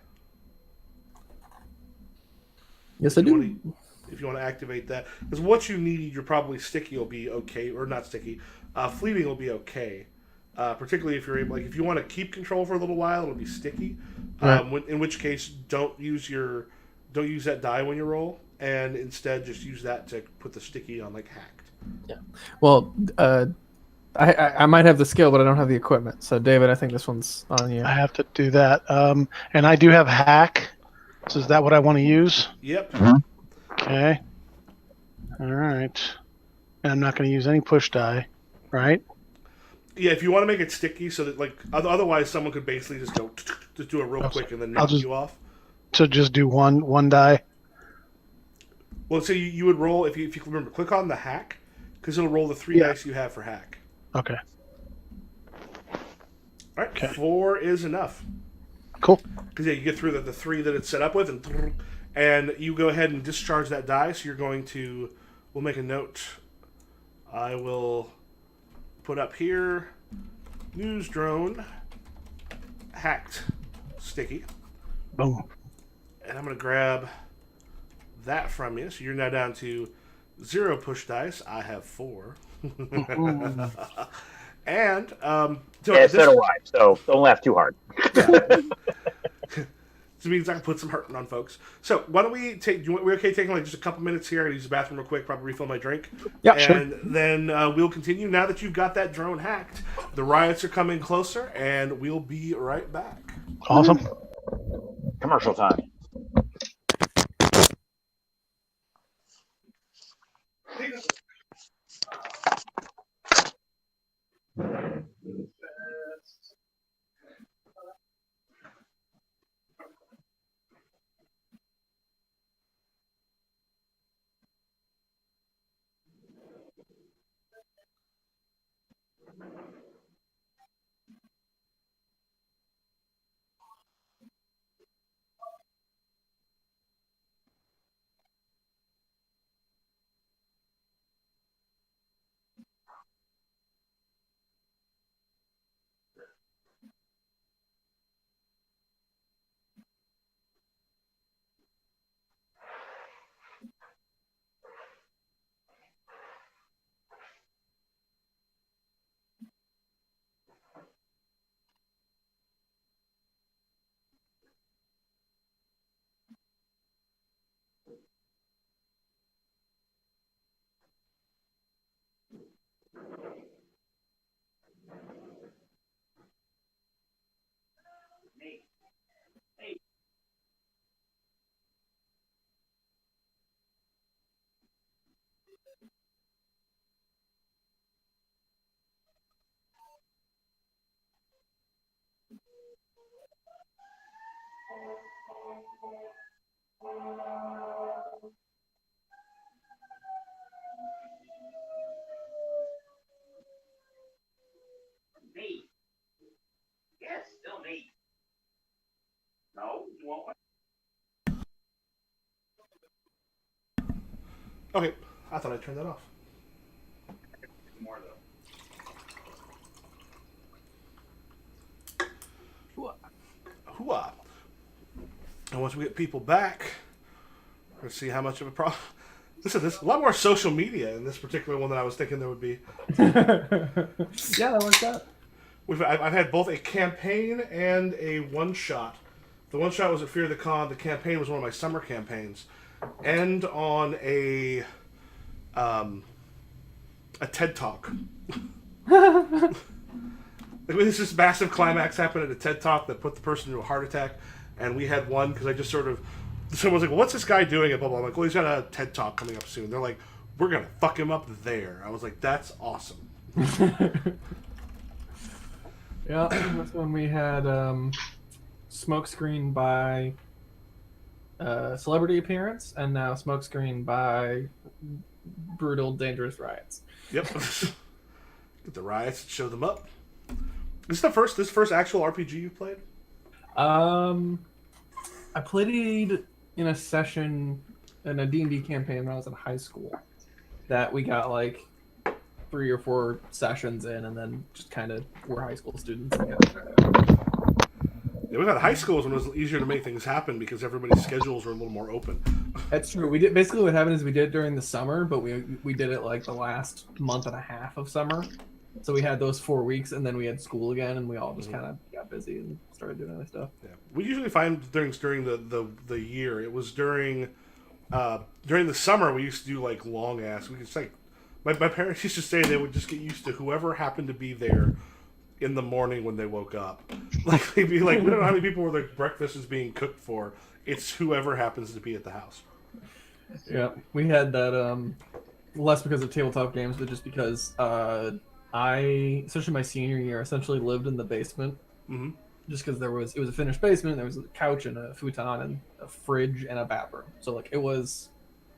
Yes, I do. If you want to activate that, because what you need, you're probably sticky will be okay, or not sticky. Fleeting will be okay, particularly if you're able. Like if you want to keep control for a little while, it'll be sticky. Right. In which case, don't use that die when you roll, and instead just use that to put the sticky on like hacked. Well, I might have the skill, but I don't have the equipment. So, David, I think this one's on you. I have to do that. And I do have hack. So is that what I want to use? Yep. Okay. All right. And I'm not going to use any push die, right? Yeah, if you want to make it sticky, so that like otherwise someone could basically just go just do it real quick and then knock you off. So just do one die. Well, so you would roll if you remember, click on the hack because it'll roll the 3 dice you have for hack. Okay. All right, 4 is enough. Cool. Because you get through the 3 that it's set up with, and you go ahead and discharge that die. So you're going to. We'll make a note. I will put up here. News drone hacked sticky. Boom. And I'm going to grab that from you. So you're now down to 0 push dice. I have 4. And so yeah, so do I. So don't laugh too hard. This means I can put some hurting on folks. So why don't we take? We're okay taking like just a couple minutes here. I use the bathroom real quick. Probably refill my drink. Yeah, and sure. then we'll continue. Now that you've got that drone hacked, the riots are coming closer, and we'll be right back. Awesome. Commercial time. Me. Yes, still me. No, you won't. Okay, I thought I'd turn that off. More though. Hooah. And once we get people back, let's see how much of a problem. Listen, there's a lot more social media in this particular one than I was thinking there would be. Yeah, that works out. I've had both a campaign and a one-shot. The one-shot was at Fear the Con. The campaign was one of my summer campaigns. And on a TED Talk. This just massive climax happened at a TED Talk that put the person into a heart attack. And we had one because I just sort of... Someone was like, well, what's this guy doing at blah, blah, blah. I'm like, well, he's got a TED Talk coming up soon. They're like, we're going to fuck him up there. I was like, that's awesome. Yeah, that's when we had Smokescreen by Celebrity Appearance, and now Smokescreen by Brutal Dangerous Riots. Yep. Get the riots and show them up. This first actual RPG you played? I played in a session in a D&D campaign when I was in high school that we got like 3 or 4 sessions in, and then just kind of were high school students. Yeah, we've had high schools when it was easier to make things happen because everybody's schedules were a little more open. That's true. We did basically what happened is we did it during the summer, but we did it like the last month and a half of summer. So we had those 4 weeks, and then we had school again, and we all just kind of got busy and started doing other stuff. Yeah, we usually find things during the year. It was during the summer we used to do like long ass. We could like My parents used to say they would just get used to whoever happened to be there in the morning when they woke up. Like, they'd be like, we don't know how many people where their breakfast is being cooked for. It's whoever happens to be at the house. Yeah, we had that, less because of tabletop games, but just because I, especially my senior year, essentially lived in the basement. Mm-hmm. Just because it was a finished basement, there was a couch and a futon and a fridge and a bathroom. So, like, it was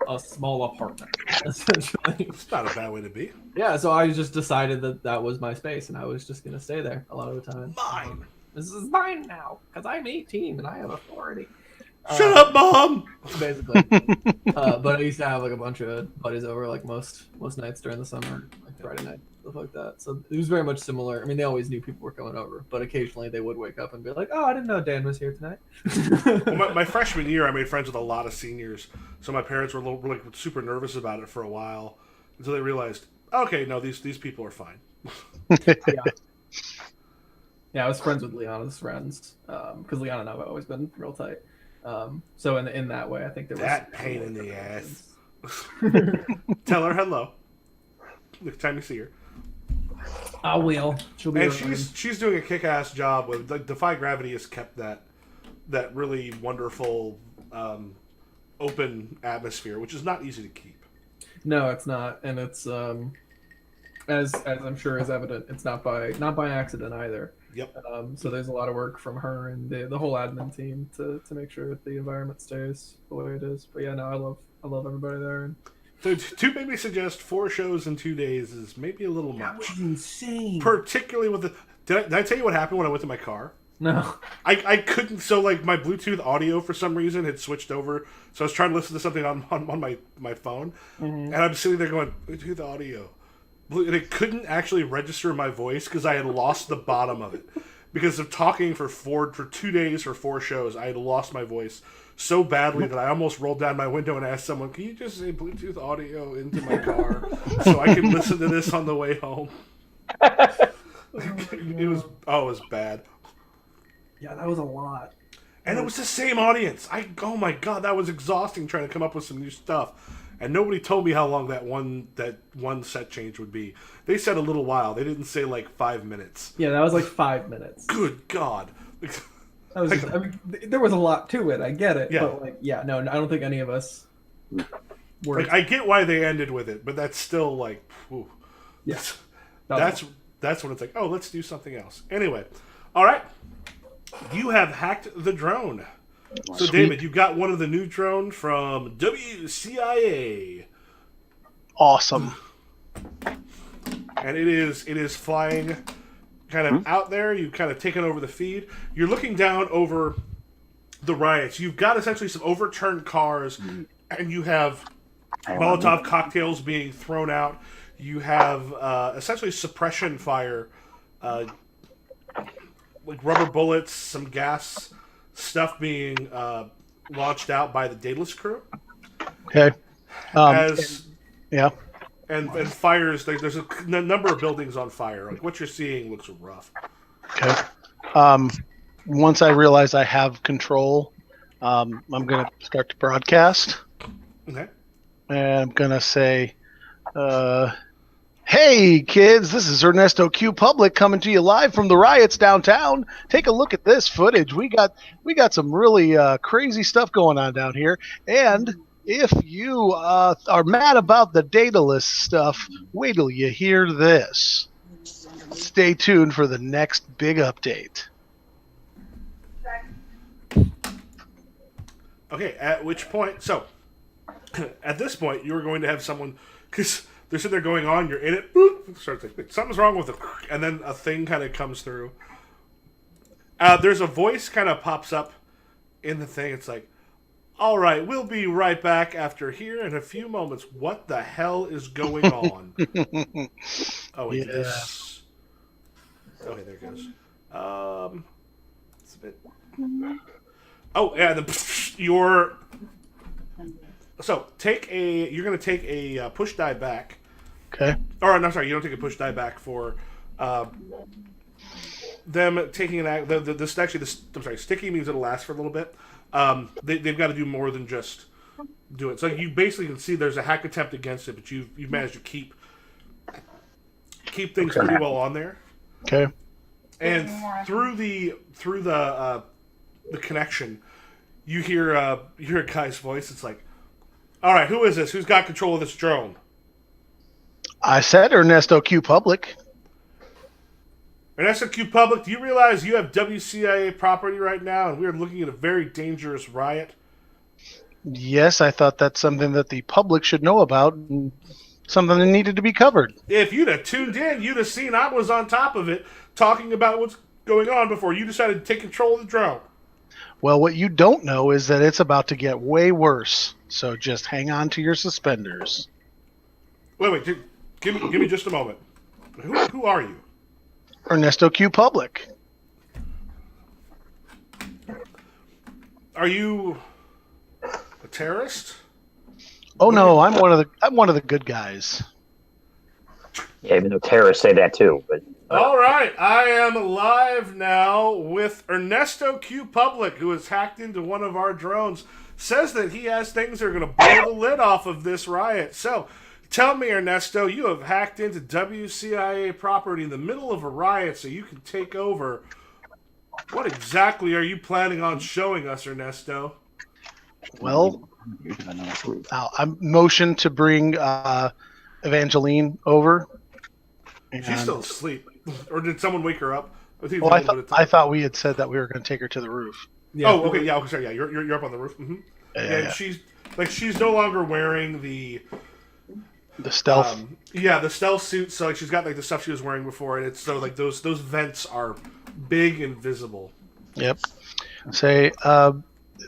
a small apartment, essentially. It's not a bad way to be. Yeah, so I just decided that was my space, and I was just going to stay there a lot of the time. Mine. This is mine now, because I'm 18 and I have authority. Shut up, Mom! Basically. But I used to have, like, a bunch of buddies over, like, most nights during the summer, like Friday night, stuff like that. So it was very much similar. I mean, they always knew people were coming over, but occasionally they would wake up and be like, oh, I didn't know Dan was here tonight. Well, my freshman year, I made friends with a lot of seniors, so my parents were like super nervous about it for a while until they realized, okay, no, these people are fine. Yeah, I was friends with Liana's friends because Liana and I have always been real tight. So in that way, I think there was That pain in the ass. Tell her hello next time you see her. I will. She'll be And around. she's doing a kick-ass job with, like, Defy Gravity has kept that really wonderful open atmosphere, which is not easy to keep. No, it's not, and it's as I'm sure is evident, it's not by accident either. Yep. So there's a lot of work from her and the whole admin team to make sure that the environment stays the way it is. But yeah, no, I love everybody there. And So to maybe suggest 4 shows in 2 days is maybe a little much. insane. Particularly with the... Did I tell you what happened when I went to my car? No. I couldn't... So, like, my Bluetooth audio, for some reason, had switched over. So I was trying to listen to something on my phone. Mm-hmm. And I'm sitting there going, Bluetooth audio. And it couldn't actually register my voice because I had lost the bottom of it. Because of talking for 2 days for 4 shows, I had lost my voice so badly that I almost rolled down my window and asked someone, can you just say Bluetooth audio into my car so I can listen to this on the way home? It was bad. Yeah, that was a lot. And it was the same audience. Oh my god, that was exhausting trying to come up with some new stuff. And nobody told me how long that one set change would be. They said a little while. They didn't say like 5 minutes. Yeah, that was like 5 minutes. Good god. That was I mean, there was a lot to it. I get it. Yeah. But like, yeah, no, I don't think any of us were. Like, I get why they ended with it, but that's still like, whew. Yeah. That's when it's like, oh, let's do something else. Anyway, all right. You have hacked the drone. So, Sweet. David, you got one of the new drone from WCIA. Awesome. And it is flying kind of out there. You've kind of taken over the feed. You're looking down over the riots. You've got essentially some overturned cars, and you have Molotov cocktails being thrown out. You have essentially suppression fire, like rubber bullets, some gas stuff being launched out by the Daedalus crew. Okay. Yeah. And fires. There's a number of buildings on fire. Like, what you're seeing looks rough. Okay. Once I realize I have control, I'm going to start to broadcast. Okay. And I'm going to say, hey, kids, this is Ernesto Q Public coming to you live from the riots downtown. Take a look at this footage. We got some really crazy stuff going on down here. And if you are mad about the Daedalus stuff, wait till you hear this. Stay tuned for the next big update. Okay, at which point, so, at this point, you're going to have someone, because they're sitting there going on, you're in it, boop, starts like, something's wrong with it, and then a thing kind of comes through. There's a voice kind of pops up in the thing, it's like, all right, we'll be right back after here in a few moments. What the hell is going on? Oh, wait, Yeah. this... Okay, there it goes. It's a bit... Oh, yeah, you're... So, you're going to take a push die back. Okay. Or, no, sorry, you don't take a push die back for them taking an act... I'm sorry, sticky means it'll last for a little bit. They've got to do more than just do it. So you basically can see there's a hack attempt against it, but you've managed to keep keep things pretty well on there. Okay. And through the connection, you hear a guy's voice. It's like, all right, who is this? Who's got control of this drone? I said Ernesto Q Public. Ernesto Q Public, do you realize you have WCIA property right now, and we are looking at a very dangerous riot? Yes, I thought that's something that the public should know about, and something that needed to be covered. If you'd have tuned in, you'd have seen I was on top of it, talking about what's going on before you decided to take control of the drone. Well, what you don't know is that it's about to get way worse. So just hang on to your suspenders. Wait, give me just a moment. Who are you? Ernesto Q Public. Are you a terrorist? Oh no, I'm one of the good guys. Yeah, even though terrorists say that too. But All right, I am live now with Ernesto Q Public, who has hacked into one of our drones. Says that he has things that are going to blow the lid off of this riot. So, tell me, Ernesto, you have hacked into WCIA property in the middle of a riot so you can take over. What exactly are you planning on showing us, Ernesto? Well, I'm motioned to bring Evangeline over. She's still asleep. Or did someone wake her up? Well, I thought we had said that we were going to take her to the roof. Yeah. Oh, okay, yeah, okay, sorry, yeah, you're up on the roof. Mm-hmm. Yeah. She's no longer wearing the stealth. the stealth suit. So like she's got like the stuff she was wearing before, and it's so like those vents are big and visible. Yep. Say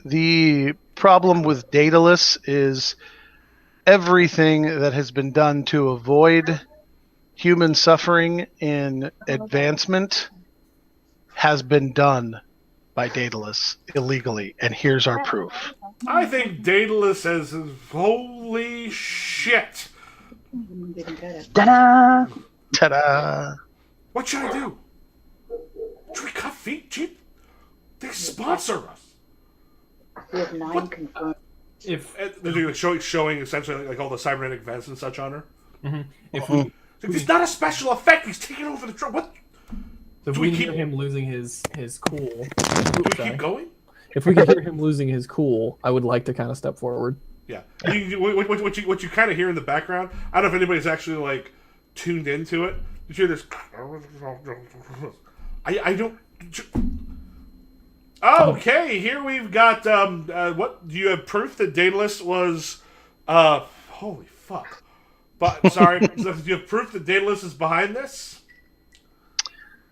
the problem with Daedalus is everything that has been done to avoid human suffering and advancement has been done by Daedalus illegally, and here's our proof. I think Daedalus says, "Holy shit! ta-da! Ta-da! What should I do? Should we cut feet? Gee, they sponsor us." We have 9 confirmed. They're showing essentially like all the cybernetic vents and such on her. If we It's not a special effect. He's taking over the drone. What? if Do we we hear keep- him losing his cool, Do we keep going? if we can hear him losing his cool, I would like to kind of step forward. Yeah. What you kind of hear in the background, I don't know if anybody's actually like tuned into it. You hear this. I don't. Okay, here we've got. What do you have proof that Daedalus was? Holy fuck! But sorry, do you have proof that Daedalus is behind this?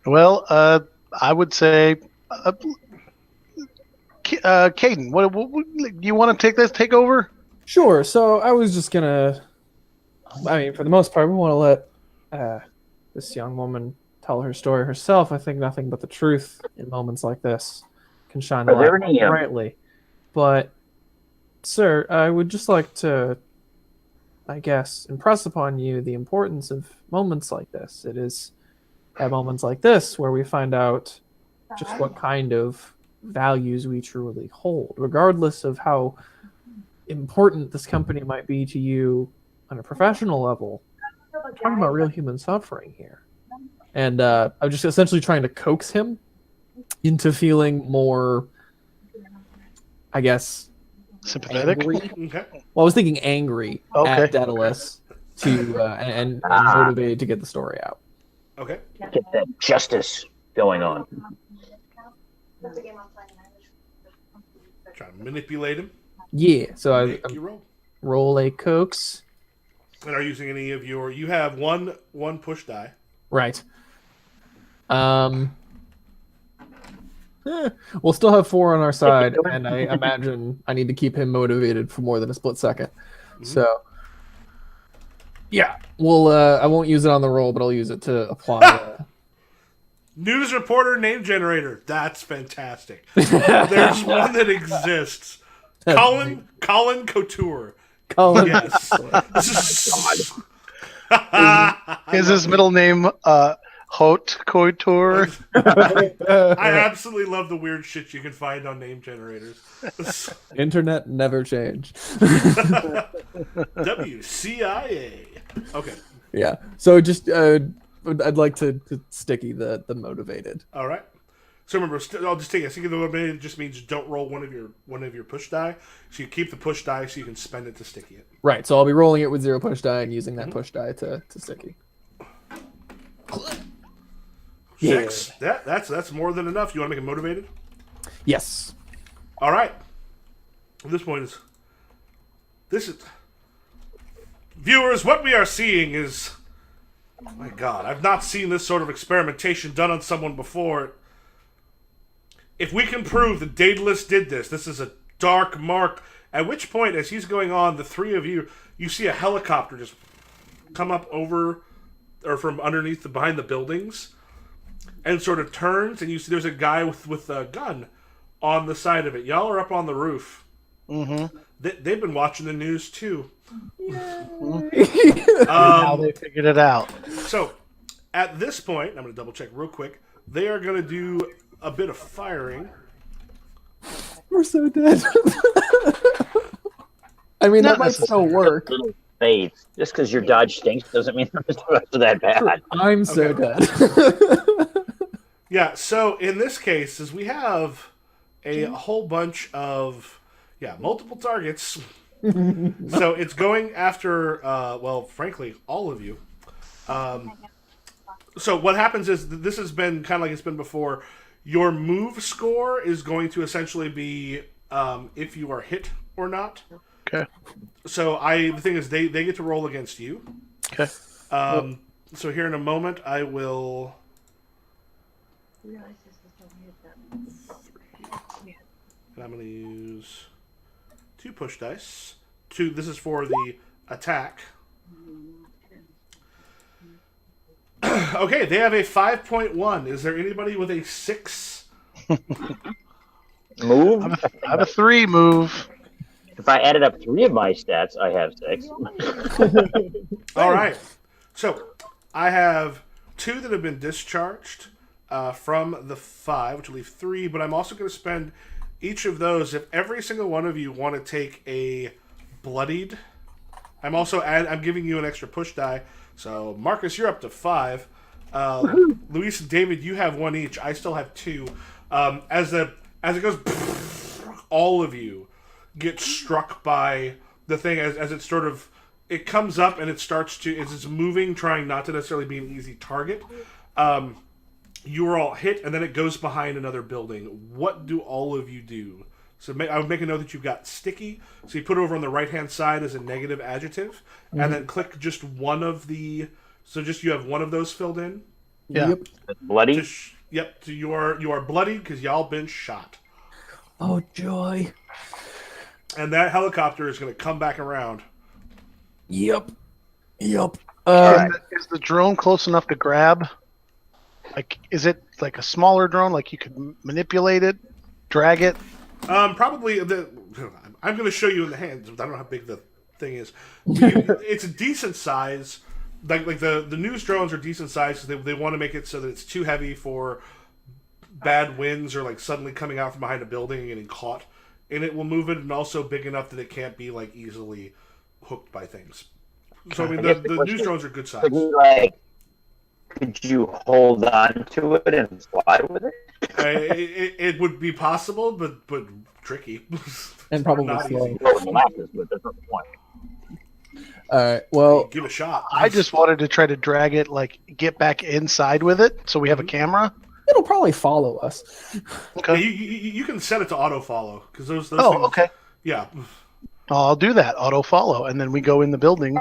Well, I would say, Caden, what do you want to take over? Sure. So I was just gonna. I mean, for the most part, we want to let this young woman tell her story herself. I think nothing but the truth in moments like this can shine the Are there light any, brightly. But, sir, I would just like to, I guess, impress upon you the importance of moments like this. It is at moments like this where we find out just what kind of values we truly hold, regardless of how important this company might be to you on a professional level. We're talking about real human suffering here. And I'm just essentially trying to coax him into feeling more, I guess, Sympathetic? angry. Okay. Well, I was thinking angry Okay. at Daedalus to and motivated to get the story out. Okay. Get that justice going on. Trying to manipulate him. Yeah, so I Make you roll. roll a coax. And are using any of your? You have one push die. Right. We'll still have 4 on our side, and I imagine I need to keep him motivated for more than a split second. So, yeah, we'll. I won't use it on the roll, but I'll use it to apply. News reporter name generator. That's fantastic. There's one that exists. Colin Couture. Colin. Yes. This is Is his middle name Haute Couture? I absolutely love the weird shit you can find on name generators. Internet never change. WCIA. Okay. Yeah. So just I'd like to sticky the motivated. All right. So remember, I'll just take it. Sticky the motivated just means don't roll one of your push die. So you keep the push die so you can spend it to sticky it. Right. So I'll be rolling it with 0 push die and using that push die to sticky. 6. That's more than enough. You want to make it motivated? Yes. All right. At this point this is viewers. What we are seeing is, oh my God, I've not seen this sort of experimentation done on someone before. If we can prove that Daedalus did this is a dark mark. At which point, as he's going on, the three of you see a helicopter just come up over or from underneath behind the buildings and sort of turns, and you see there's a guy with a gun on the side of it. Y'all are up on the roof. Mm-hmm. They've been watching the news too. Now they figured it out. So, at this point, I'm going to double check real quick. They are going to do a bit of firing. We're so dead. I mean, that might still work. Faith. Just because your dodge stinks doesn't mean it's that bad. I'm so dead. Yeah, so in this case, is we have a whole bunch of, multiple targets. So it's going after, frankly, all of you. So what happens is, this has been kind of like it's been before. Your move score is going to essentially be if you are hit or not. Okay. So the thing is, they get to roll against you. Okay. So here in a moment, I will. And I'm going to use 2 push dice. 2. This is for the attack. Okay, they have a 5.1. Is there anybody with a 6? Move? I have a 3 move. If I added up 3 of my stats, I have 6. All right. So I have 2 that have been discharged from the 5, which will leave 3. But I'm also going to spend each of those. If every single one of you want to take a bloodied, I'm giving you an extra push die. So Marcus, you're up to 5. Luis and David, you have 1 each. I still have 2. As it goes, all of you get struck by the thing as it sort of it comes up and it starts to as it's moving, trying not to necessarily be an easy target. You are all hit, and then it goes behind another building. What do all of you do? So I would make a note that you've got sticky. So you put it over on the right-hand side as a negative adjective, and then click just one of the. So just you have one of those filled in. Yeah. Yep. Bloody? Yep. So you are bloodied because y'all been shot. Oh, joy. And that helicopter is going to come back around. Yep. Yep. Is the drone close enough to grab? Like, is it like a smaller drone? Like you could manipulate it, drag it? Probably. I'm going to show you in the hands. I don't know how big the thing is. It's a decent size. Like the news drones are decent size because they want to make it so that it's too heavy for bad winds or like suddenly coming out from behind a building and getting caught. And it will move it, and also big enough that it can't be like easily hooked by things. So I mean, the news drones are good size. Could you hold on to it and fly with it? It would be possible, but tricky. And probably Not slow. easy. Well, molasses, but that's not the point. All right. Well, Give it a shot. I just wanted to try to drag it, like get back inside with it, so we have a camera. it'll probably follow us. Okay. You can set it to auto follow because those. Oh, things, okay. Yeah. I'll do that. Auto follow, and then we go in the building,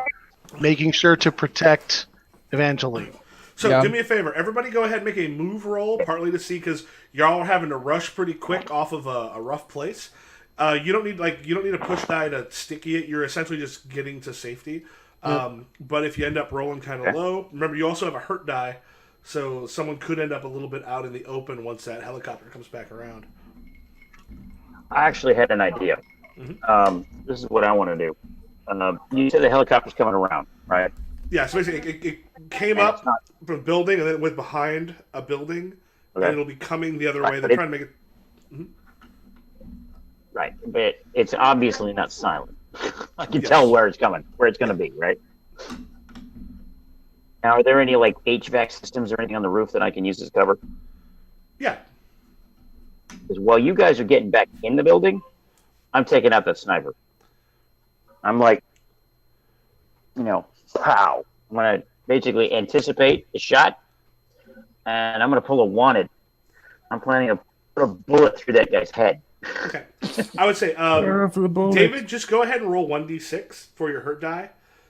making sure to protect Evangeline. So Yeah. do me a favor, everybody, go ahead and make a move roll, partly to see because y'all are having to rush pretty quick off of a rough place. You don't need a push die to sticky it. You're essentially just getting to safety. But if you end up rolling kind of low, remember you also have a hurt die, so someone could end up a little bit out in the open once that helicopter comes back around. I actually had an idea. This is what I want to do. You said the helicopter's coming around, right? Yeah, so basically it came up from a building and then it went behind a building, and it'll be coming the other way. They're trying to make it... Right, but it's obviously not silent. I can tell where it's coming, where it's going to be, right? Now, are there any like HVAC systems or anything on the roof that I can use as cover? Yeah. Because while you guys are getting back in the building, I'm taking out that sniper. I'm like, pow. I'm going to basically anticipate the shot, and I'm going to pull a wanted. I'm planning to put a bullet through that guy's head. Okay. I would say, David, just go ahead and roll 1d6 for your hurt die.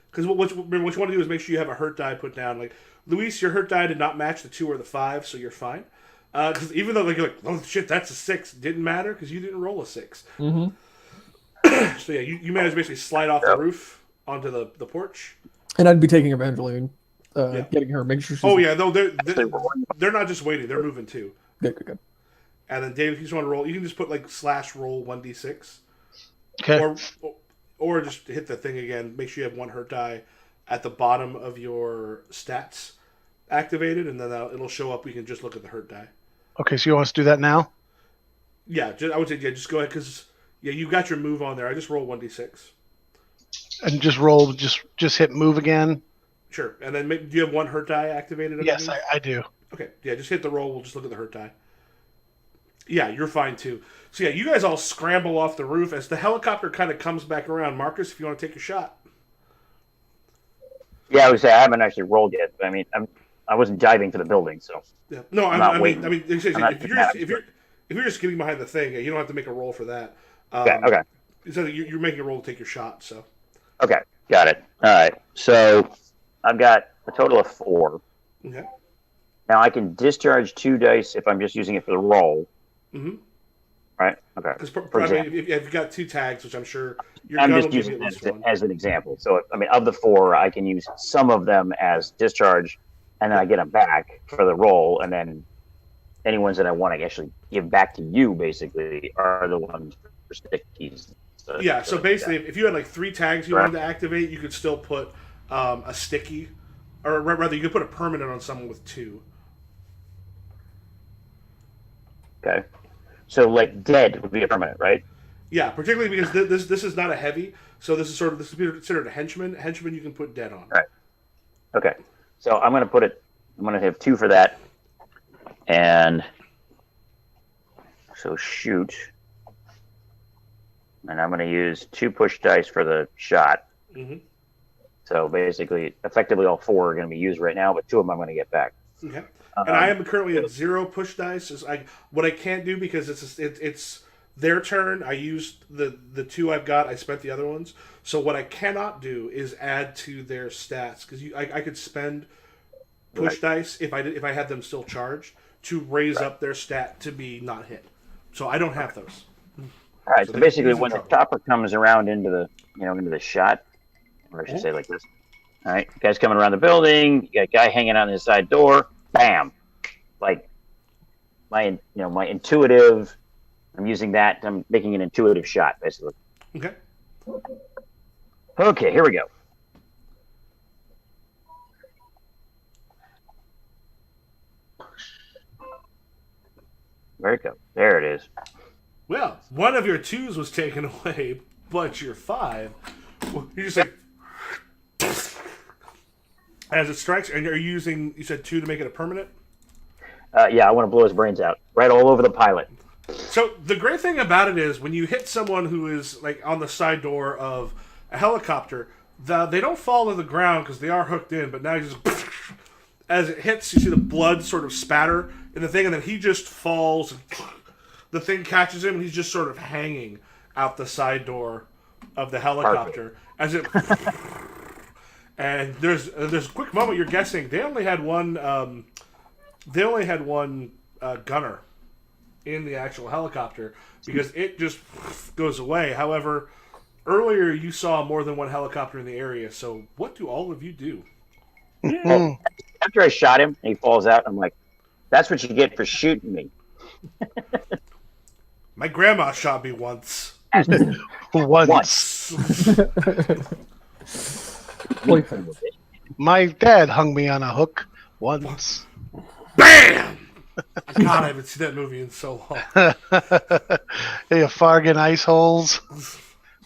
Because what you want to do is make sure you have a hurt die put down. Like, Luis, your hurt die did not match the 2 or the 5, so you're fine. Because even though you're like, oh shit, that's a 6, didn't matter because you didn't roll a 6. Mm-hmm. So yeah, you managed to basically slide off the roof onto the porch. And I'd be taking Evangeline, getting her, making sure she's... Oh yeah, no, they're not just waiting; they're moving too. Good. And then Dave, if you just want to roll, you can just put like /roll 1d6. Okay. Or just hit the thing again. Make sure you have 1 hurt die at the bottom of your stats activated, and then it'll show up. We can just look at the hurt die. Okay, so you want us to do that now? Yeah, I would say just go ahead because you got your move on there. I just roll 1d6. And just roll, just hit move again? Sure. And then do you have 1 hurt die activated? Yes, I do. Okay, yeah, just hit the roll. We'll just look at the hurt die. Yeah, you're fine too. So yeah, you guys all scramble off the roof as the helicopter kind of comes back around. Marcus, if you want to take a shot. Yeah, I would say I haven't actually rolled yet. But I mean, I wasn't diving for the building, so. Yeah. No, I mean, if you're just getting behind the thing, you don't have to make a roll for that. Okay. So you're making a roll to take your shot. So. Okay, got it. All right. So I've got a total of 4. Okay. Now I can discharge 2 dice if I'm just using it for the roll. Mm-hmm. Right. Okay. Because if you've got 2 tags, which I'm sure I'm just using it as an example. So I mean, of the 4, I can use some of them as discharge, and then I get them back for the roll, and then any ones that I want to actually give back to you, basically, are the ones for stickies. So basically, if you had like 3 tags you wanted to activate, you could still put a sticky, or rather, you could put a permanent on someone with 2. Okay. So, like, dead would be a permanent, right? Yeah, particularly because this is not a heavy, so this is considered a henchman. Henchman you can put dead on. Right. Okay. So I'm going to have 2 for that. And so shoot. And I'm going to use 2 push dice for the shot. Mm-hmm. So basically, effectively all 4 are going to be used right now, but 2 of them I'm going to get back. Okay. And I am currently at 0 push dice. What I can't do because it's their turn. I used the 2 I've got. I spent the other ones. So what I cannot do is add to their stats because I could spend push dice if I had them still charged to raise up their stat to be not hit. So I don't have those. All right. So basically, when the chopper comes around into the shot, or I should say like this. All right, guy's coming around the building. You got a guy hanging on his side door. Bam! Like my intuitive. I'm using that. I'm making an intuitive shot, basically. Okay. Okay, here we go. Very good. There it is. Well, one of your 2s was taken away, but your 5, you just like as it strikes. And are you using? You said 2 to make it a permanent. Yeah, I want to blow his brains out right all over the pilot. So the great thing about it is when you hit someone who is like on the side door of a helicopter, they don't fall to the ground because they are hooked in. But now you just as it hits, you see the blood sort of spatter in the thing, and then he just falls. And the thing catches him, and he's just sort of hanging out the side door of the helicopter as it. And there's a quick moment. You're guessing they only had one. Gunner in the actual helicopter because it just goes away. However, earlier you saw more than one helicopter in the area. So what do all of you do? Well, after I shot him and he falls out, I'm like, that's what you get for shooting me. My grandma shot me once. Once. My dad hung me on a hook once. BAM! God, I haven't seen that movie in so long. Hey, a Fargan ice holes.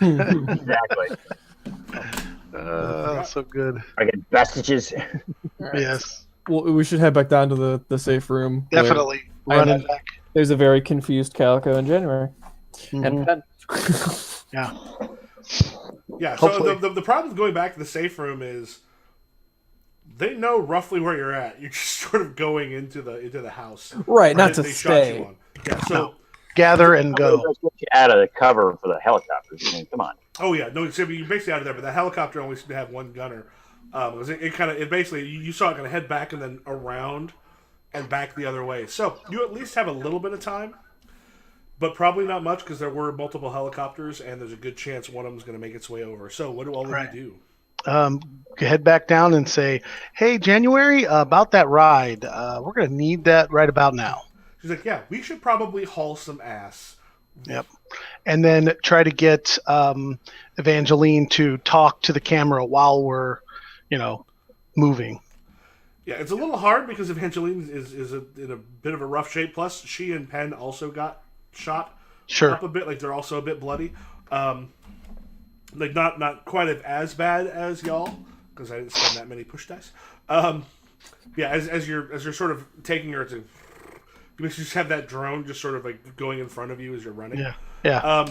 Exactly. So good. I get vestiges. Yes, Well, we should head back down to the safe room. where definitely. I Running imagine back. There's a very confused Calico in January. Mhm. And Pen. Yeah. Yeah. So Hopefully. the problem with going back to the safe room is they know roughly where you're at. You're just sort of going into the house. Right, not to They shot you stay. on. Yeah. So. No. Gather and Let's go. get you out of the cover for the helicopters. I mean, come on. Oh yeah, no. So you're basically out of there, but the helicopter only seemed to have one gunner. It basically you saw it kind of head back and then around and back the other way. So you at least have a little bit of time, but probably not much because there were multiple helicopters and there's a good chance one of them is going to make its way over. So what do all of you do? Head back down and say, "Hey, January, about that ride. We're going to need that right about now." She's like, yeah, we should probably haul some ass. Yep. And then try to get Evangeline to talk to the camera while we're, moving. Yeah, it's a little hard because Evangeline is in a bit of a rough shape. Plus, she and Penn also got shot Sure. up a bit. Like they're also a bit bloody. Like not quite as bad as y'all because I didn't spend that many push dice. Yeah, as you're sort of taking her to, you basically just have that drone just sort of like going in front of you as you're running. Yeah. Yeah.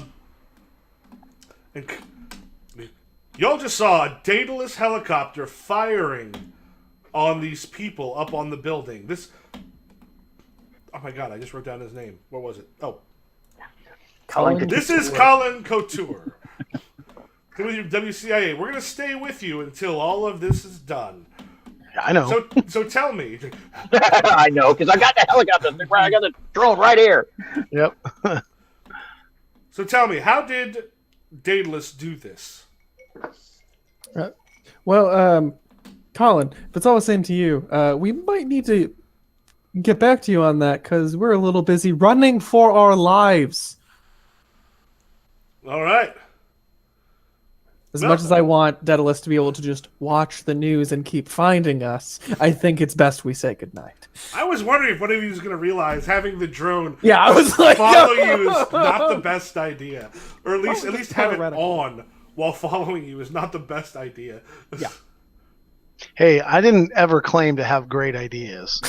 And y'all just saw a Daedalus helicopter firing on these people up on the building. Oh my god, I just wrote down his name. What was it? Oh. This is Colin Couture. WCIA, we're going to stay with you until all of this is done. I know. So tell me. I know, because I got the helicopter. I got the drone right here. Yep. So tell me, how did Daedalus do this? Well, Colin, if it's all the same to you, we might need to get back to you on that because we're a little busy running for our lives. All right. As much as I want Daedalus to be able to just watch the news and keep finding us, I think it's best we say goodnight. I was wondering if one of you was going to realize having the drone I was like, follow you is not the best idea. Or at least have it radical. on while following you is not the best idea. Yeah. Hey, I didn't ever claim to have great ideas.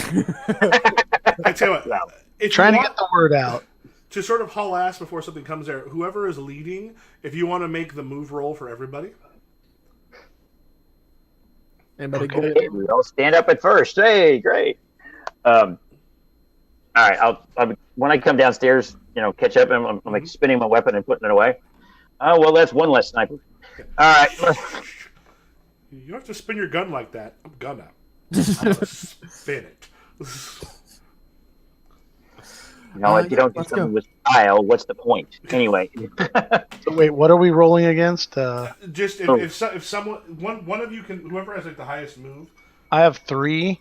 I tell you what, if Trying you to want get the word out. to sort of haul ass before something comes there, whoever is leading, if you want to make the move roll for everybody. Anybody Okay. get it? We all stand up at first. Hey, great. All right. I'll when I come downstairs, catch up, and I'm like spinning my weapon and putting it away. Oh well, that's one less sniper. All right. You don't have to spin your gun like that. I'm gonna spin it. If you don't do let's something go. with style, what's the point? Anyway. So wait, what are we rolling against? Just if someone one of you can, whoever has like the highest move. I have 3.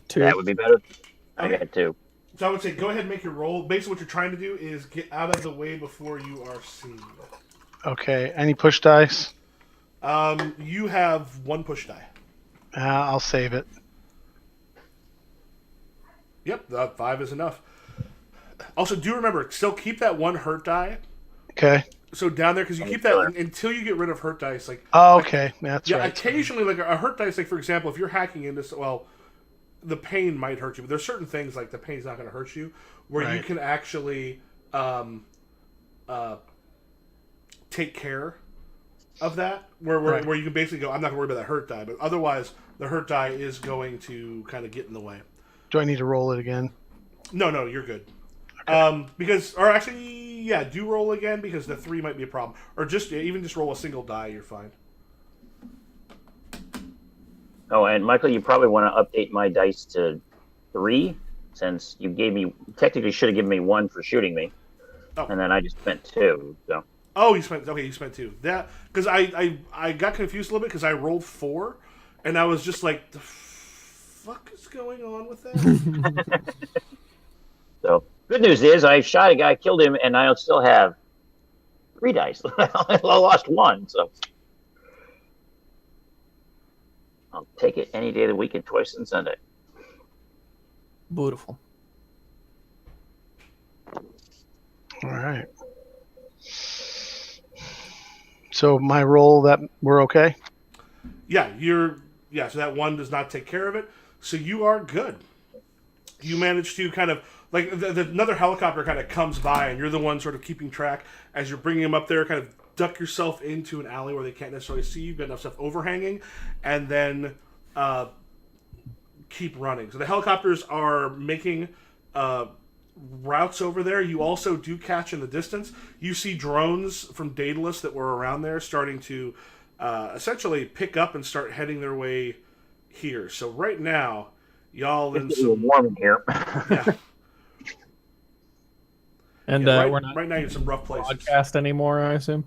Two. That would be better. I Okay. got 2. So I would say go ahead and make your roll. Basically, what you're trying to do is get out of the way before you are seen. Okay. Any push dice? You have 1 push die. I'll save it. Yep, 5 is enough. Also, do remember, still keep that 1 hurt die. Okay. So down there, because you keep that until you get rid of hurt dice. Like Oh, okay. That's yeah, right. occasionally, like a hurt dice, like for example, if you're hacking into, the pain might hurt you, but there's certain things like the pain's not going to hurt you, where you Right. can actually take care of that, where you can basically go, I'm not going to worry about that hurt die, but otherwise the hurt die is going to kind of get in the way. Do I need to roll it again? No, you're good. Do roll again because the 3 might be a problem, or even just roll a single die, you're fine. Oh, and Michael, you probably want to update my dice to 3, since you technically should have given me 1 for shooting me, and then I just spent 2. So. Oh, you spent 2. That because I got confused a little bit because I rolled 4, and I was just like, the fuck is going on with that? So good news is I shot a guy, killed him, and I still have 3 dice. I lost 1, so I'll take it any day of the week and twice on Sunday. Beautiful. All right. So my roll, that we're okay? So that one does not take care of it. So you are good. You manage to kind of like another helicopter kind of comes by, and you're the one sort of keeping track as you're bringing them up there. Kind of duck yourself into an alley where they can't necessarily see you. You've got enough stuff overhanging, and then keep running. So the helicopters are making routes over there. You also do catch in the distance. You see drones from Daedalus that were around there starting to essentially pick up and start heading their way here. So right now, y'all in some warm in here. yeah. And we're not right now in some rough places. broadcast anymore, I assume.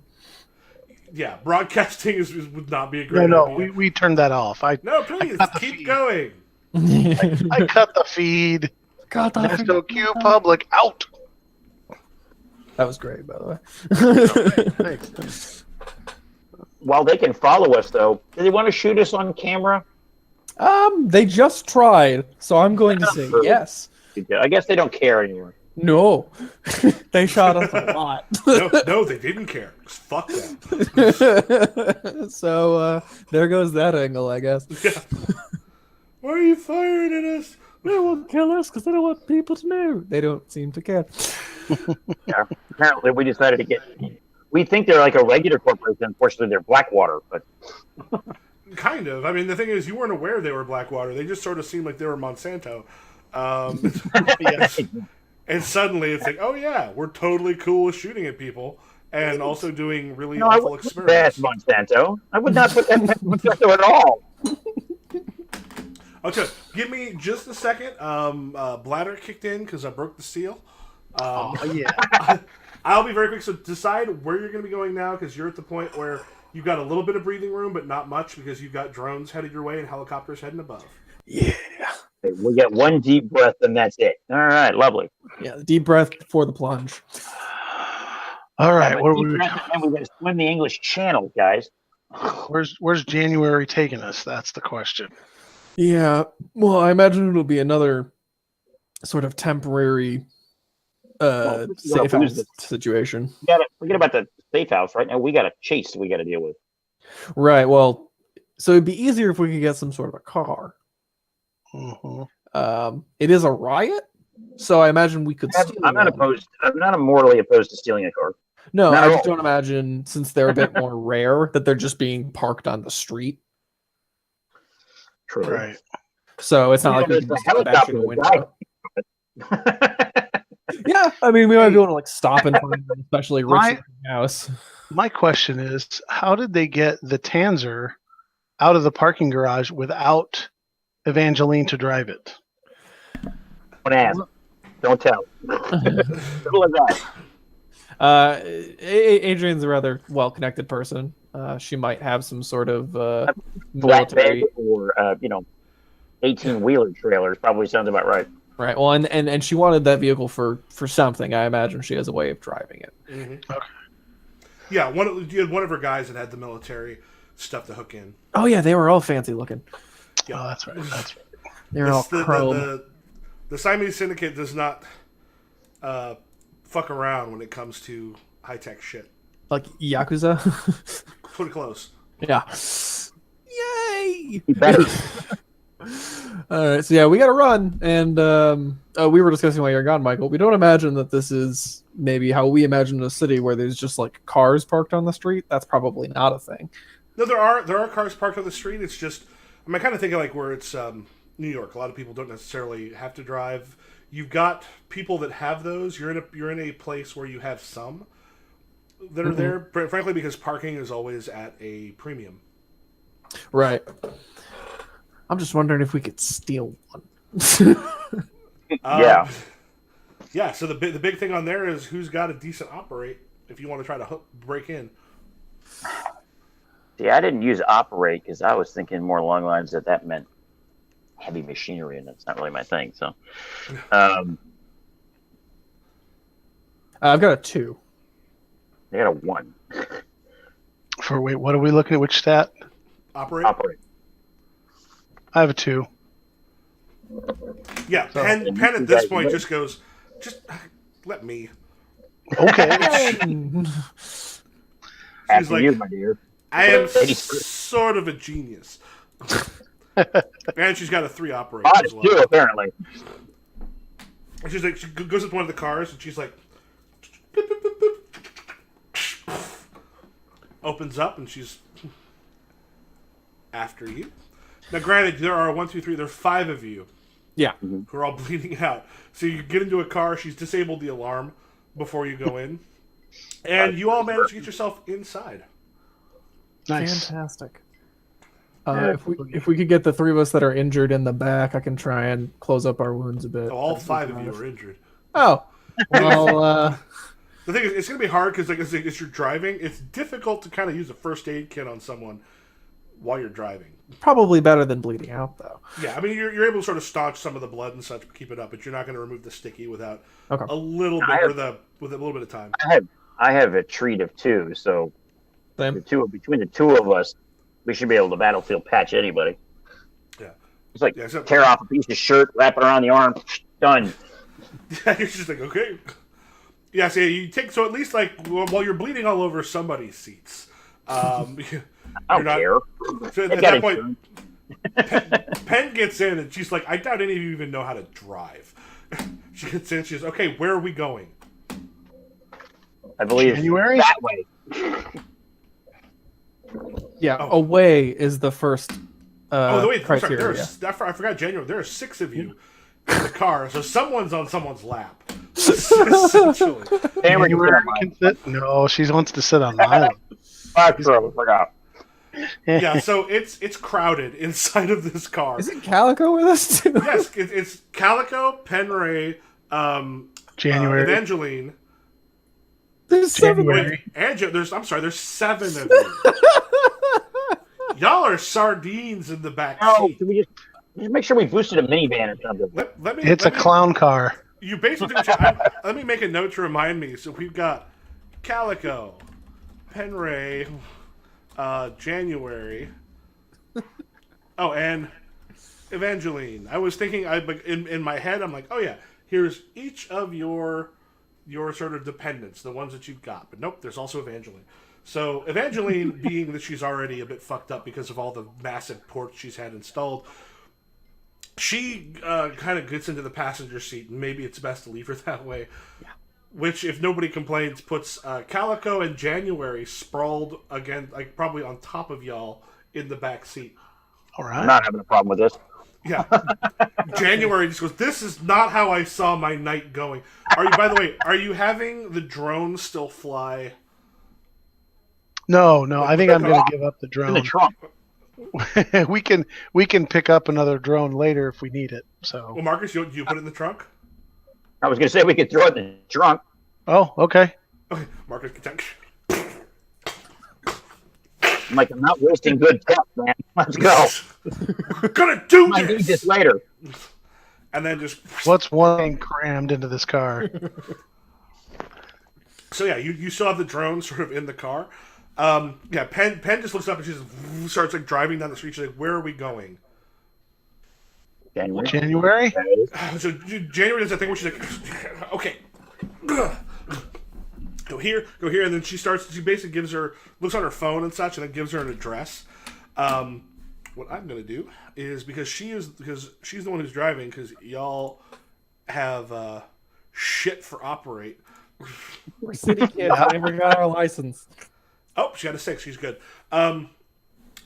Yeah, broadcasting would not be a great No, idea. we turned that off. No, please keep going. I cut the feed. God, National Q Public out. that was great, by the way. Thanks. While they can follow us, though, do they want to shoot us on camera? They just tried, so I'm going to say yes. I guess they don't care anymore. No, they shot us a lot. No, they didn't care. Fuck them. So there goes that angle, I guess. Yeah. Why are you firing at us? They won't kill us because they don't want people to know. They don't seem to care. Yeah. Apparently, we decided to get. We think they're like a regular corporation. Unfortunately, they're Blackwater, but. Kind of. I mean, the thing is, you weren't aware they were Blackwater. They just sort of seemed like they were Monsanto. And suddenly it's like, oh yeah, we're totally cool with shooting at people and also doing really awful experiments. Bad Monsanto. I would not put that past Monsanto at all. Okay, give me just a second. Bladder kicked in because I broke the seal. Yeah. I'll be very quick. So decide where you're going to be going now because you're at the point where you've got a little bit of breathing room, but not much because you've got drones headed your way and helicopters heading above. Yeah. Okay, we get one deep breath and that's it. All right, lovely. Yeah, deep breath before the plunge. All right. And What are we we? got to swim the English Channel, guys. Where's January taking us? That's the question. Yeah. Well, I imagine it'll be another sort of temporary safe house situation. You gotta forget about the safe house right now. We got a chase we got to deal with. Right. Well, so it'd be easier if we could get some sort of a car. Mm-hmm. It is a riot, so I imagine we could. I'm not opposed. I'm not morally opposed to stealing a car. No, Not I at just all. don't imagine, since they're a bit more rare, that they're just being parked on the street. True. Right. So it's not like we There's can a just get back through the helicopter window. Yeah, I mean, we might be able to like stop and find them, especially rich house. My question is, how did they get the Tanzer out of the parking garage without Evangeline to drive it? Don't ask. Don't tell. Simple as that. Adrian's a rather well-connected person. She might have some sort of military. Flatbed or 18-wheeler trailers probably sounds about right. Right. Well, and she wanted that vehicle for something. I imagine she has a way of driving it. Mm-hmm. Okay. Yeah, you had one of her guys that had the military stuff to hook in. Oh yeah, they were all fancy looking. Yeah. Oh, that's right. That's right. They were all chrome. The Siamese Syndicate does not fuck around when it comes to high-tech shit. Like Yakuza. Pretty close. Yeah. Yay! You better. All right, so yeah, we got to run, and we were discussing while you're gone, Michael. We don't imagine that this is maybe how we imagine a city where there's just like cars parked on the street. That's probably not a thing. No, there are cars parked on the street. It's just I kind of think of like where it's New York. A lot of people don't necessarily have to drive. You've got people that have those. You're in a place where you have some that are there. Frankly, because parking is always at a premium. Right. I'm just wondering if we could steal one. Yeah. Yeah. So the big thing on there is who's got a decent operate. If you want to try to break in. See, I didn't use operate because I was thinking more along the lines that meant heavy machinery, and that's not really my thing. So, I've got a 2. I got a 1. Wait, what are we looking at? Which stat? Operate. I have a 2. Yeah. Penn at this point just goes, just let me. Okay. After like, you, my dear. I am sort of a genius. And she's got a 3 operator Odd as too, well. apparently. And she's like, she goes up to one of the cars and she's like, boop, boop, boop, boop. Opens up and she's after you. Now, granted, there are 1, 2, 3. There are 5 of you Yeah. who are all bleeding out. So you get into a car. She's disabled the alarm before you go in, and you all manage to get yourself inside. Nice. Fantastic. If we could get the 3 of us that are injured in the back, I can try and close up our wounds a bit. So all 5 of you are injured. Oh, well, The thing is, it's going to be hard because, like, as you're driving, it's difficult to kind of use a first aid kit on someone while you're driving. probably better than bleeding out, though. Yeah, I mean, you're able to sort of staunch some of the blood and such, but keep it up. But you're not going to remove the sticky without Okay. a little bit, with a little bit of time. I have a treat of 2, so Same. between the 2 of us, we should be able to battlefield patch anybody. Yeah. It's like Yeah, so- tear off a piece of shirt, wrap it around the arm, done. Yeah, you're just like, okay. Yeah, so you take, so at least, like, while you're bleeding all over somebody's seats. I You're don't not- care. So They at got that point, insurance. Penn gets in and she's like, I doubt any of you even know how to drive. She gets in, she's okay, where are we going? I believe January? that way. Yeah, Oh. away is the first Wait, I'm sorry, criteria. I forgot January. There are 6 of you in the car, so someone's on someone's lap. Essentially. January can sit? No, she wants to sit on my lap. I forgot. Yeah, so it's crowded inside of this car. Is it Calico with us too? Yes, it's Calico, Penray, January. Evangeline. There's 7 January. There's 7 of you. Y'all are sardines in the back No, seat. can we just make sure we boosted a minivan or something? Let me. It's let a me- clown car. You basically. Let me make a note to remind me. So we've got Calico, Penray, January. Oh, and Evangeline. I was thinking. In my head, I'm like, oh yeah. Here's each of your sort of dependents, the ones that you've got. But nope, there's also Evangeline. So Evangeline, being that she's already a bit fucked up because of all the massive ports she's had installed, she kind of gets into the passenger seat, and maybe it's best to leave her that way. Yeah. Which, if nobody complains, puts Calico and January sprawled again, like probably on top of y'all in the back seat. All I'm right. not having a problem with this. Yeah. January just goes, this is not how I saw my night going. By the way, are you having the drone still fly? No, I think I'm going to give up the In the drone. trunk. we can pick up another drone later if we need it. So. Well, Marcus, you put it in the trunk? I was going to say we could throw it in the trunk. Oh, okay. Okay, Marcus can take. I'm like, I'm not wasting good prep, man. Let's go. We're gonna do I need this! this later. And then just What's one thing crammed into this car? so yeah, you still have the drone sort of in the car. Yeah, Penn just looks up and she just starts like driving down the street. She's like, "Where are we going?" January. January? So January does that thing where she's like, "Okay, go here," and then she basically looks on her phone and such, and then gives her an address. What I'm gonna do is because she's the one who's driving, because y'all have shit for operate. We're city kids. I never got our license. Oh, she got a 6. She's good.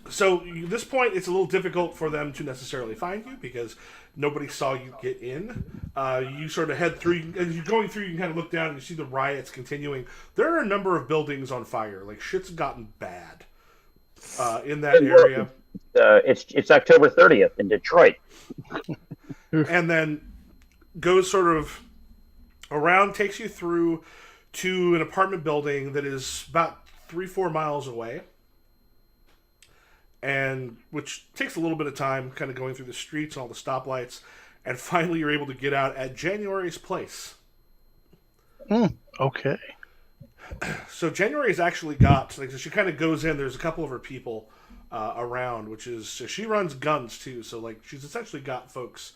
So at this point, it's a little difficult for them to necessarily find you because nobody saw you get in. You sort of head through, as you're going through, you can kind of look down and you see the riots continuing. There are a number of buildings on fire. Like, shit's gotten bad in that area. It's October 30th in Detroit. And then goes sort of around, takes you through to an apartment building that is about 3-4 miles away, and which takes a little bit of time, kind of going through the streets and all the stoplights, and finally you're able to get out at January's place. Okay. So January's actually got, like, so she kind of goes in. There's a couple of her people around, so she runs guns too. So like she's essentially got folks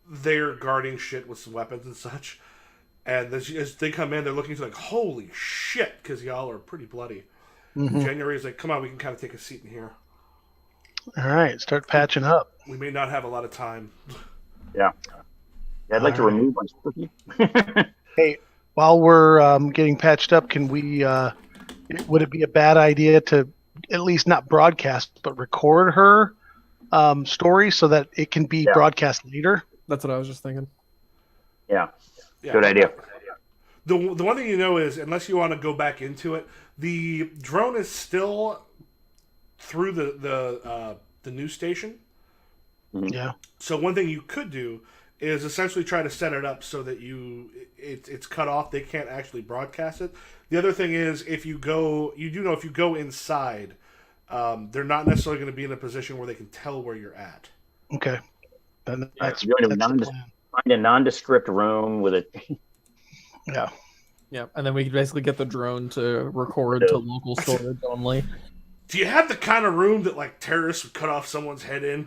there guarding shit with some weapons and such. And as they come in, they're looking to like, holy shit, because y'all are pretty bloody. January's like, come on, we can kind of take a seat in here. All right, start patching up. We may not have a lot of time. Yeah. I'd like to All right. remove my spooky. Hey, while we're getting patched up, can we? Would it be a bad idea to at least not broadcast, but record her story so that it can be broadcast later? That's what I was just thinking. Yeah. Yeah. Good idea. The one thing you know is, unless you want to go back into it, the drone is still through the news station. Yeah. So one thing you could do is essentially try to set it up so that it's cut off. They can't actually broadcast it. The other thing is, if you go inside, they're not necessarily going to be in a position where they can tell where you're at. Okay. That's You're in a the plan. find a nondescript room with a. Yeah. Yeah, and then we could basically get the drone to record to local storage only. Do you have the kind of room that like terrorists would cut off someone's head in?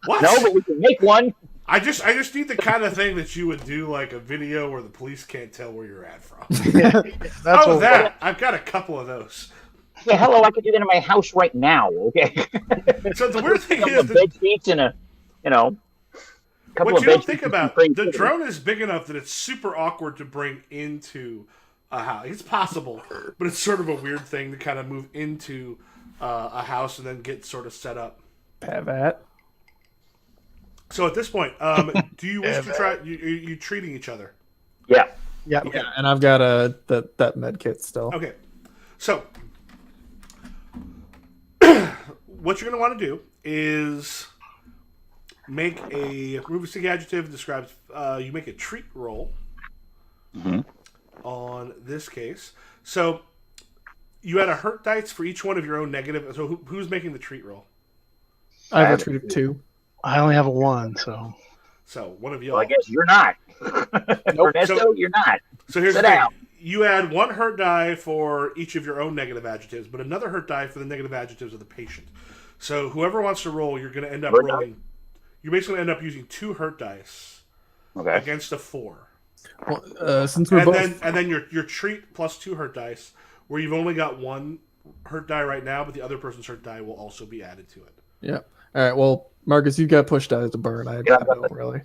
What? No, but we can make one. I just need the kind of thing that you would do, like a video where the police can't tell where you're at from. That's Oh, what- that I've got a couple of those. Yeah, hello, I could do that in my house right now. Okay. So the weird thing couple is of that bed sheets and a, couple what of you bed don't think sheets and about, some the crazy- drone is big enough that it's super awkward to bring into a house. It's possible, but it's sort of a weird thing to kind of move into a house and then get sort of set up. Have at. So at this point, do you wish to try? You treating each other? Yeah. Yeah. Yeah, and I've got that med kit still. Okay, so what you're going to want to do is make a remove a sticky adjective describes. You make a treat roll on this case. So you had a hurt dice for each one of your own negative. So who's making the treat roll? I have a treat of 2. I only have a 1, so. So one of y'all. Well, I guess you're not. Ernesto, So- you're not. So here's Sit the thing. down. You add 1 hurt die for each of your own negative adjectives, but another hurt die for the negative adjectives of the patient. So whoever wants to roll, you're going to end up Hurt die? rolling. You're basically going to end up using 2 hurt dice Okay. against a 4. Well, since we're And both then your treat plus 2 hurt dice, where you've only got 1 hurt die right now, but the other person's hurt die will also be added to it. yeah. All right. Well, Marcus, you've got push dice to burn. I don't really.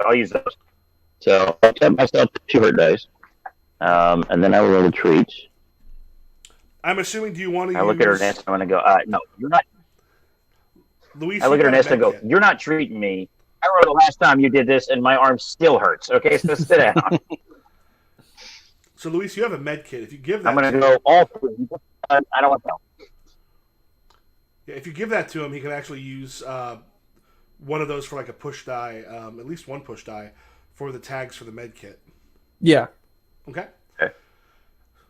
I'll use those. So I'll set myself 2 hurt dice. And then I will roll a treat. I'm assuming. Do you want to? I look at Ernesto and I go, no, you're not. Luis, I look you at got a Ernesto and go, med kit. you're not treating me. I remember the last time you did this and my arm still hurts. Okay, so sit down. So Luis, you have a med kit. If you give that, I'm going to go all 3. I don't want to know. Yeah, if you give that to him, he can actually use one of those for like a push die, at least 1 push die for the tags for the med kit. Yeah. Okay. Okay.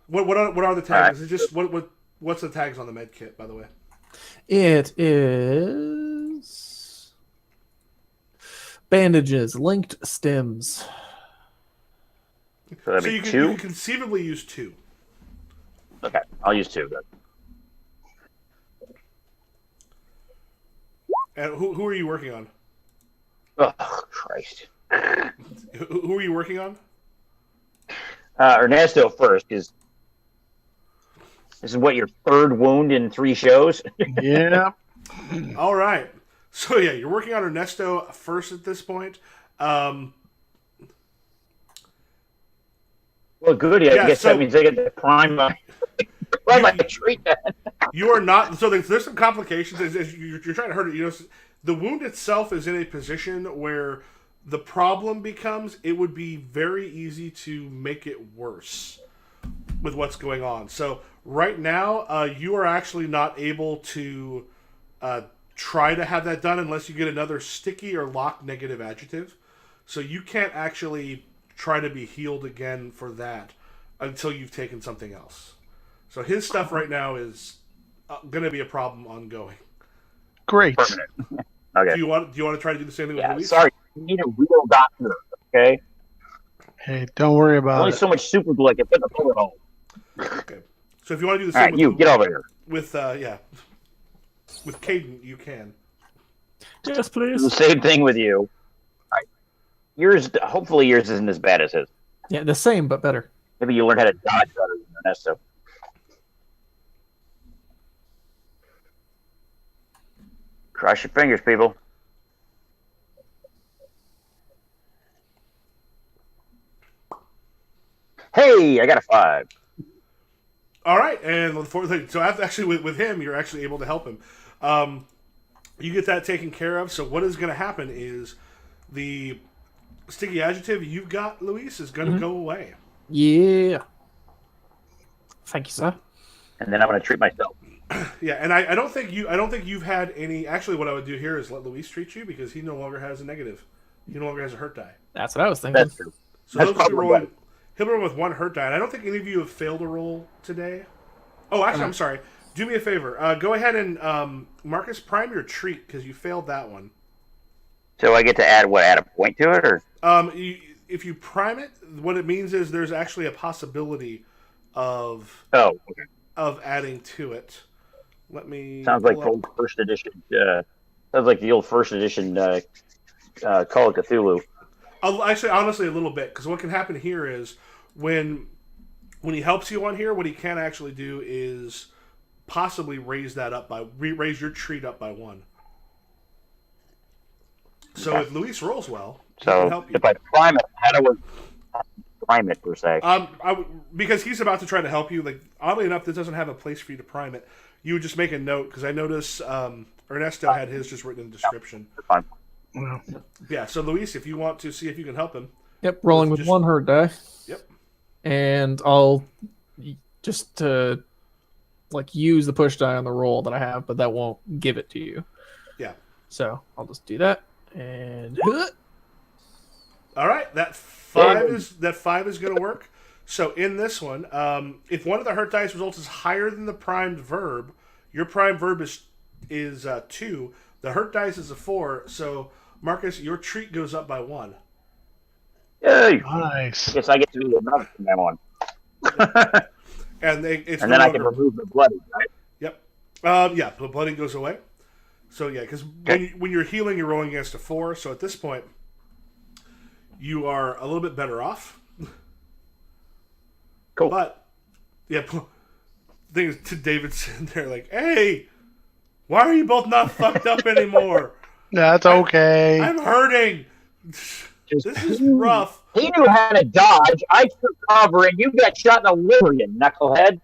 What are the tags? All right. Is it just what's the tags on the med kit, by the way? It is bandages, linked stims. So that'd So be you 2. can conceivably use 2. Okay, I'll use 2. Then. And who are you working on? Oh, Christ. Who are you working on? Ernesto first, because this is what, your 3rd wound in 3 shows? Yeah. All right. So yeah, you're working on Ernesto first at this point. Well, goody. I Yeah, guess so- that means I get to prime my treat then. You are not. So there's some complications. As you're trying to hurt it. You know, the wound itself is in a position where the problem becomes it would be very easy to make it worse with what's going on. So right now, you are actually not able to try to have that done unless you get another sticky or lock negative adjective. So you can't actually try to be healed again for that until you've taken something else. So his stuff right now is going to be a problem ongoing. Great. Permanent. Okay. Do you want to try to do the same thing with Yeah, Luis? sorry. You need a real doctor, okay? Hey, don't worry about Only it. so much super glue I can put in the bullet hole. Okay. So if you want to do the All same right, you, with get over here. with Caden, you can. Yes, Do the please. same thing with you. All right. Hopefully yours isn't as bad as his. Yeah, the same but better. Maybe you learn how to dodge better than Ernesto. Cross your fingers, people. Hey, I got a 5. All right, and so actually with him, you're actually able to help him. You get that taken care of. So what is going to happen is the sticky adjective you've got, Luis, is going to go away. Yeah. Thank you, sir. And then I'm going to treat myself. Yeah, and I don't think you've had any. Actually, what I would do here is let Luis treat you because he no longer has a negative. He no longer has a hurt die. That's what I was thinking. That's true. So That's he'll just be probably rolling. right. He'll be rolling with 1 hurt die, and I don't think any of you have failed a roll today. Oh, actually, I'm sorry. Do me a favor. Go ahead and Marcus, prime your treat because you failed that one. So I get to add a point to it, or If you prime it, what it means is there's actually a possibility of adding to it. Let me. Sounds like the old first edition. Sounds like the old first edition Call of Cthulhu. Actually, honestly, a little bit because what can happen here is when he helps you on here, what he can actually do is possibly raise your treat up by 1. So if Luis rolls well, he can help you. If I prime it, how do I prime it per se? Because he's about to try to help you. Like oddly enough, this doesn't have a place for you to prime it. You would just make a note because I notice Ernesto had his just written in the description. Fine. Yeah. So Luis, if you want to see if you can help him. Yep, rolling with 1 hurt die. Yep. And I'll just use the push die on the roll that I have, but that won't give it to you. Yeah. So I'll just do that. And all right, that 5 is going to work. So in this one, if one of the hurt dice results is higher than the primed verb, your primed verb is 2. The hurt dice is a 4. So Marcus, your treat goes up by 1. Yay! Nice. Guess I get to do another from now on. And then I can remove the bloody, right? Yep. Yeah, the bloody goes away. So yeah, because when you're healing, you're rolling against a 4. So at this point, you are a little bit better off. Cool. But yeah, thing is, to David's sitting there like, "Hey, why are you both not fucked up anymore? That's okay. I'm hurting. This is rough." He knew how to dodge. I took cover, and you got shot in the liver, you knucklehead.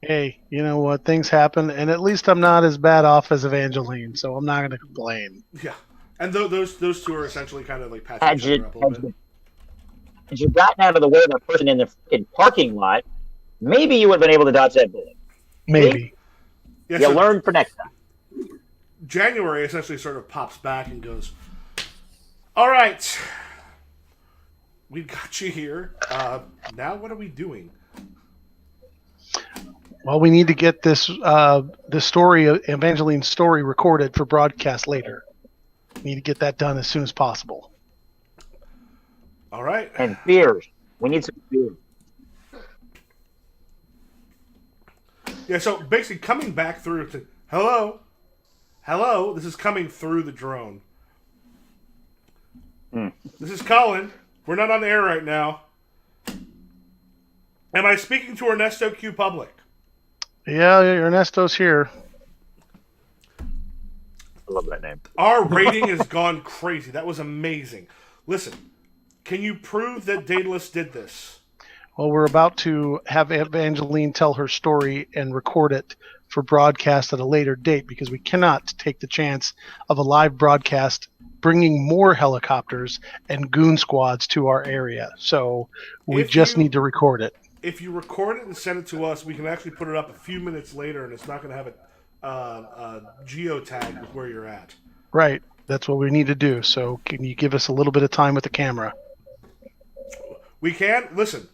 Hey, you know what? Things happen, and at least I'm not as bad off as Evangeline, so I'm not going to complain. Yeah, and those two are essentially kind of like patching each other up a little bit. Had you gotten out of the way of the person in the freaking parking lot, maybe you would have been able to dodge that bullet. Maybe. Yeah, you learn for next time. January essentially sort of pops back and goes, "All right, we've got you here. Now what are we doing?" Well, we need to get this story, Evangeline's story, recorded for broadcast later. We need to get that done as soon as possible. All right. And fears. We need some fears. Yeah, so basically coming back through to hello, this is coming through the drone. This is Colin. We're not on the air right now. Am I speaking to Ernesto Q Public? Yeah, Ernesto's here. I love that name. Our rating has gone crazy. That was amazing. Listen, can you prove that Daedalus did this? Well, we're about to have Evangeline tell her story and record it for broadcast at a later date because we cannot take the chance of a live broadcast bringing more helicopters and goon squads to our area. So we just need to record it. If you record it and send it to us, we can actually put it up a few minutes later, and it's not going to have a geotag with where you're at. Right. That's what we need to do. So can you give us a little bit of time with the camera? We can. Listen,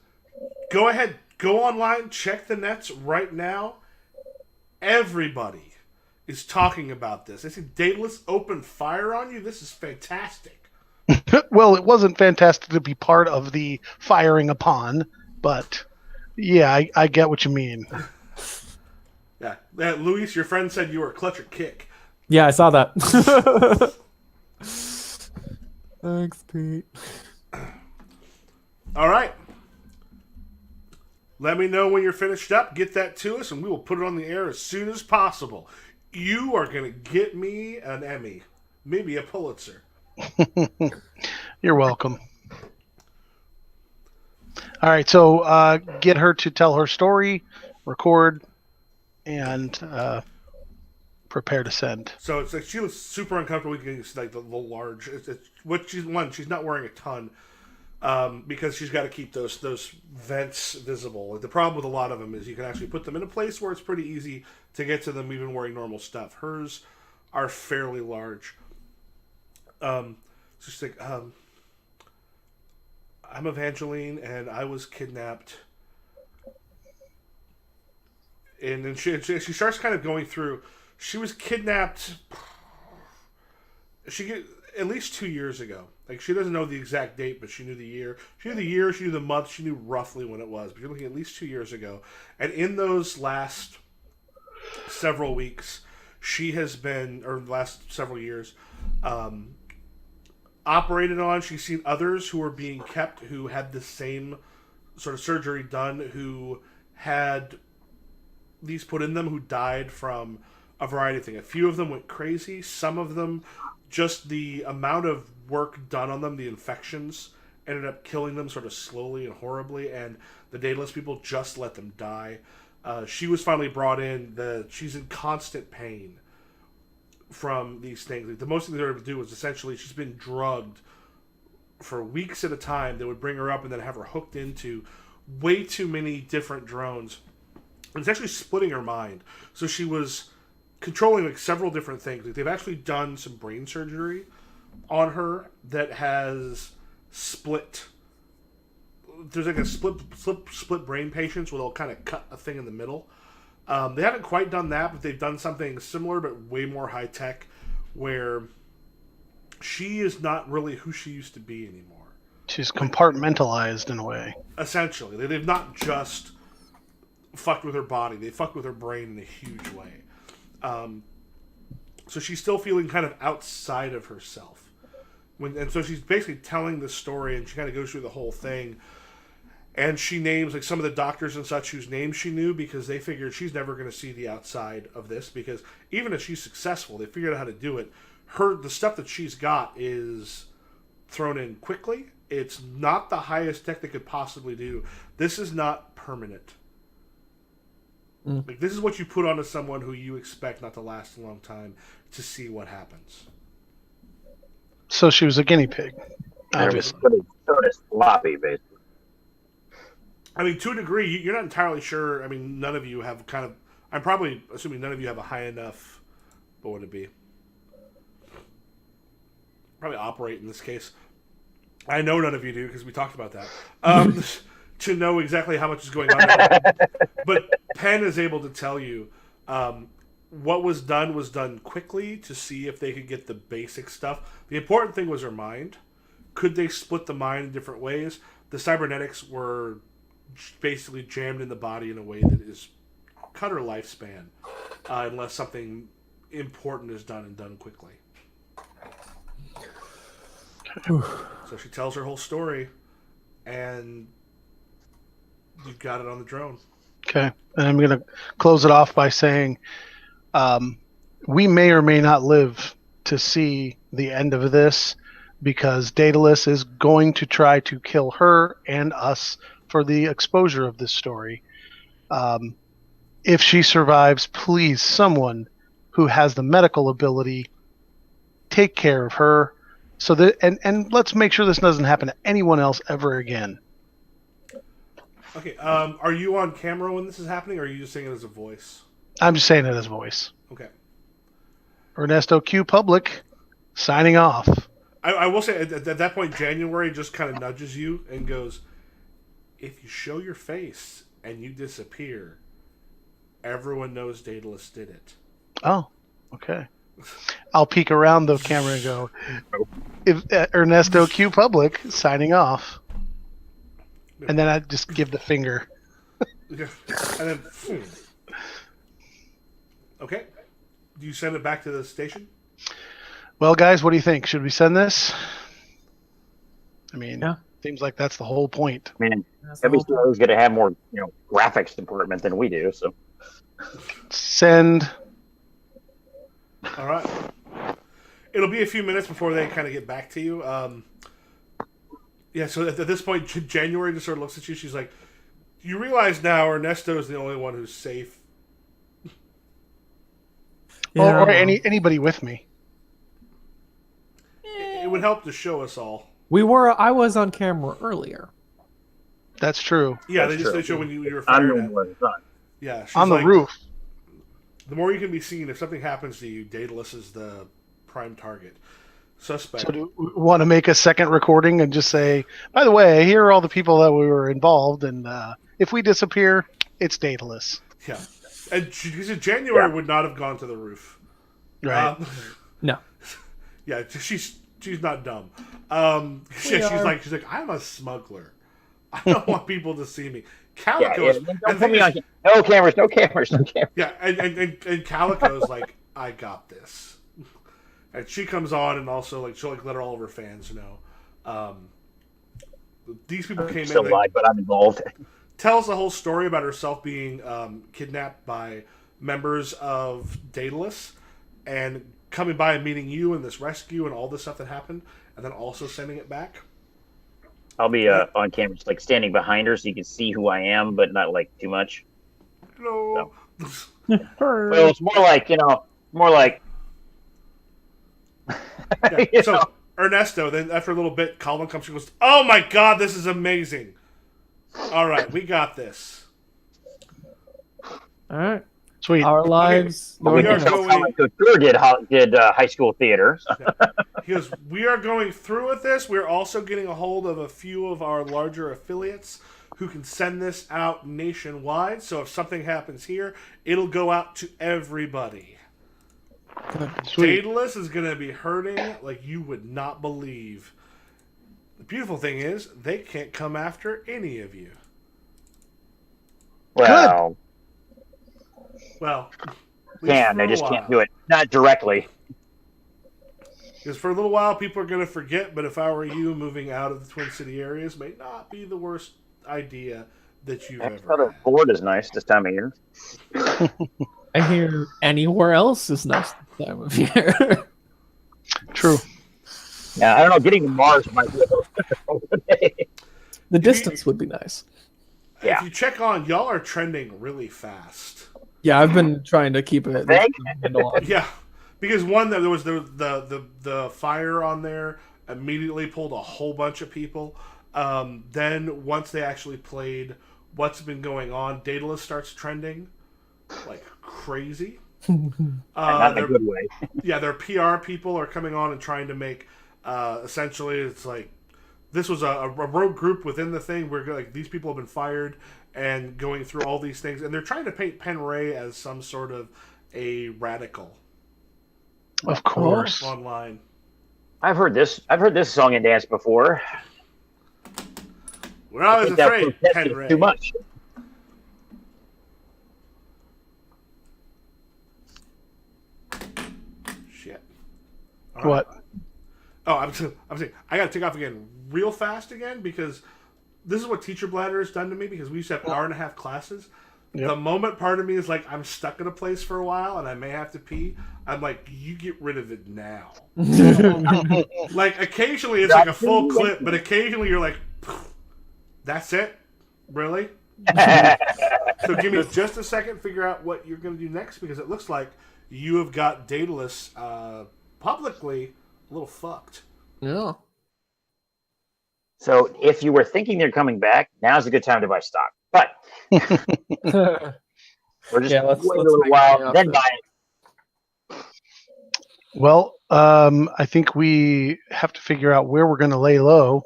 go ahead. Go online. Check the nets right now. Everybody is talking about this. They see Daedalus open fire on you. This is fantastic. Well, it wasn't fantastic to be part of the firing upon, but yeah, I get what you mean. Yeah. Luis, your friend said you were a clutch or kick. Yeah, I saw that. Thanks, Pete. All right. Let me know when you're finished up. Get that to us, and we will put it on the air as soon as possible. You are going to get me an Emmy, maybe a Pulitzer. You're welcome. All right, so get her to tell her story, record, and prepare to send. So it's like she was super uncomfortable getting like the large. She's not wearing a ton because she's got to keep those vents visible. Like, the problem with a lot of them is you can actually put them in a place where it's pretty easy to get to them even wearing normal stuff. Hers are fairly large. So she's like, I'm Evangeline, and I was kidnapped. And then she starts kind of going through. She was kidnapped. At least 2 years ago. Like, she doesn't know the exact date, but she knew the year. She knew the year. She knew the month. She knew roughly when it was. But you're looking at least 2 years ago. And in those last several weeks, she has been, or last several years, operated on. She's seen others who were being kept who had the same sort of surgery done, who had these put in them, who died from a variety of things. A few of them went crazy. Some of them, just the amount of work done on them, the infections, ended up killing them sort of slowly and horribly, and the Daedalus people just let them die. She was finally brought in. She's in constant pain from these things. Like, the most thing they were able to do was essentially she's been drugged for weeks at a time. They would bring her up and then have her hooked into way too many different drones. And it's actually splitting her mind. So she was controlling like several different things. Like, they've actually done some brain surgery on her that has split. There's like a split brain patients where they'll kind of cut a thing in the middle. They haven't quite done that, but they've done something similar but way more high tech, where she is not really who she used to be anymore. She's compartmentalized in a way. Essentially, they've not just fucked with her body; they fucked with her brain in a huge way. So she's still feeling kind of outside of herself. And so she's basically telling the story, and she kind of goes through the whole thing. And she names like some of the doctors and such whose names she knew, because they figured she's never going to see the outside of this, because even if she's successful, they figured out how to do it. The stuff that she's got is thrown in quickly. It's not the highest tech they could possibly do. This is not permanent. Like, this is what you put onto someone who you expect not to last a long time to see what happens. So she was a guinea pig, obviously. Sort of sloppy, basically. I mean, to a degree, you're not entirely sure. I mean, none of you have kind of... I'm probably assuming none of you have a high enough... What would it be? Probably operate in this case. I know none of you do, because we talked about that. To know exactly how much is going on. But Penn is able to tell you what was done quickly to see if they could get the basic stuff. The important thing was her mind. Could they split the mind in different ways? The cybernetics were basically jammed in the body in a way that is cut her lifespan, unless something important is done and done quickly. So she tells her whole story, and you've got it on the drone. Okay. And I'm going to close it off by saying we may or may not live to see the end of this, because Daedalus is going to try to kill her and us for the exposure of this story. If she survives, please, someone who has the medical ability, take care of her. So that and let's make sure this doesn't happen to anyone else ever again. Okay, are you on camera when this is happening, or are you just saying it as a voice? I'm just saying it as voice. Okay. Ernesto Q. Public, signing off. I will say, at that point, January just kind of nudges you and goes, if you show your face and you disappear, everyone knows Daedalus did it. Oh, okay. I'll peek around the camera and go, if Ernesto Q. Public, signing off. And then I just give the finger. And then, okay. Do you send it back to the station? Well, guys, what do you think? Should we send this? I mean, Seems like that's the whole point. I mean, That's the every whole time. store is going to have more, graphics department than we do. So Send. All right. It'll be a few minutes before they kind of get back to you. Yeah, so at this point, January just sort of looks at you. She's like, you realize now Ernesto is the only one who's safe. Yeah, Or anybody with me. It would help to show us all. I was on camera earlier. That's true. Yeah, That's they true. show when you were I'm fired the at. one that's on. Yeah, she's On the like, roof. The more you can be seen, if something happens to you, Daedalus is the prime target. Suspect. So do we want to make a second recording and just say, by the way, here are all the people that we were involved, and if we disappear, it's Daedalus. Yeah. And she said January would not have gone to the roof. Right. No. Yeah, she's not dumb. She's are. like, I'm a smuggler. I don't want people to see me. Calico Yeah, is, don't and put me on. thing is- No cameras, no cameras, no cameras. yeah, and Calico's like, I got this. And she comes on and also like she'll like let all of her fans know. These people came Still in. live, but I'm involved. Tells the whole story about herself being kidnapped by members of Daedalus and coming by and meeting you and this rescue and all this stuff that happened, and then also sending it back. I'll be on camera, just like standing behind her, so you can see who I am, but not like too much. No. Well, it's more like. Yeah, You so know? Ernesto, then after a little bit, Colin comes. She goes, "Oh my God, this is amazing! All right, we got this." All right. Sweet. Our lives. But we are can tell going- Colin Couture did high school theater. So. He goes, "We are going through with this. We're also getting a hold of a few of our larger affiliates who can send this out nationwide. So if something happens here, it'll go out to everybody. Sweet. Daedalus is going to be hurting like you would not believe. The beautiful thing is, they can't come after any of you. Well, Well, they just can't do it. Not directly. Because for a little while, people are going to forget, but if I were you, moving out of the Twin City areas may not be the worst idea that you've ever Another had. board is nice this time of year. I hear anywhere else is nice this time of year. True. Yeah, I don't know. Getting to Mars might be a little difficult today. The distance would be nice. Yeah. If you check on, y'all are trending really fast. Yeah, I've been trying to keep it. Thank- Yeah, because one, there was the fire on there immediately pulled a whole bunch of people. Then once they actually played What's Been Going On, Daedalus starts trending like crazy. Not in a good way. Yeah, their PR people are coming on and trying to make essentially it's like this was a rogue group within the thing where like these people have been fired and going through all these things, and they're trying to paint Pen Ray as some sort of a radical Of course. online. I've heard this song and dance before. We're always That afraid, protest Pen is Ray. too much. Shit. What? Oh, I'm saying I got to take off again real fast again because this is what Teacher Bladder has done to me because we used to have an hour and a half classes. Yep. The moment part of me is like I'm stuck in a place for a while and I may have to pee. I'm like, you get rid of it now. Like occasionally it's like a full clip, but occasionally you're like, that's it, really? So give me just a second to figure out what you're going to do next because it looks like you have got Daedalus publicly a little fucked. Yeah. So if you were thinking they're coming back, now's a good time to buy stock. But we're just Yeah, let's wait a little make while, money then off buy it. Well, I think we have to figure out where we're going to lay low.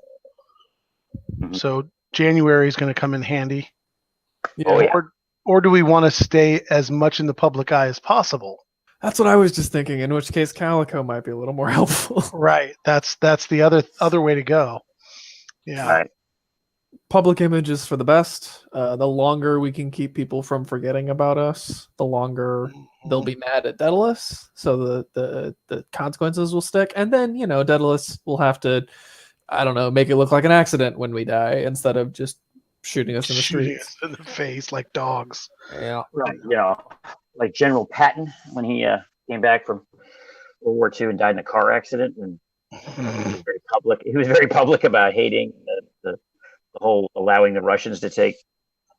Mhm. So January is going to come in handy. Oh, yeah. Or do we want to stay as much in the public eye as possible? That's what I was just thinking. In which case, Calico might be a little more helpful. Right. That's the other way to go. Yeah. All right. Public image is for the best. The longer we can keep people from forgetting about us, the longer they'll be mad at Daedalus. So the consequences will stick, and then Daedalus will have to I don't know, make it look like an accident when we die instead of just shooting us in the Shooting streets. us in the face like dogs. Yeah. Right. Like General Patton when he came back from World War II and died in a car accident, and he was very public. He was very public about hating the whole allowing the Russians to take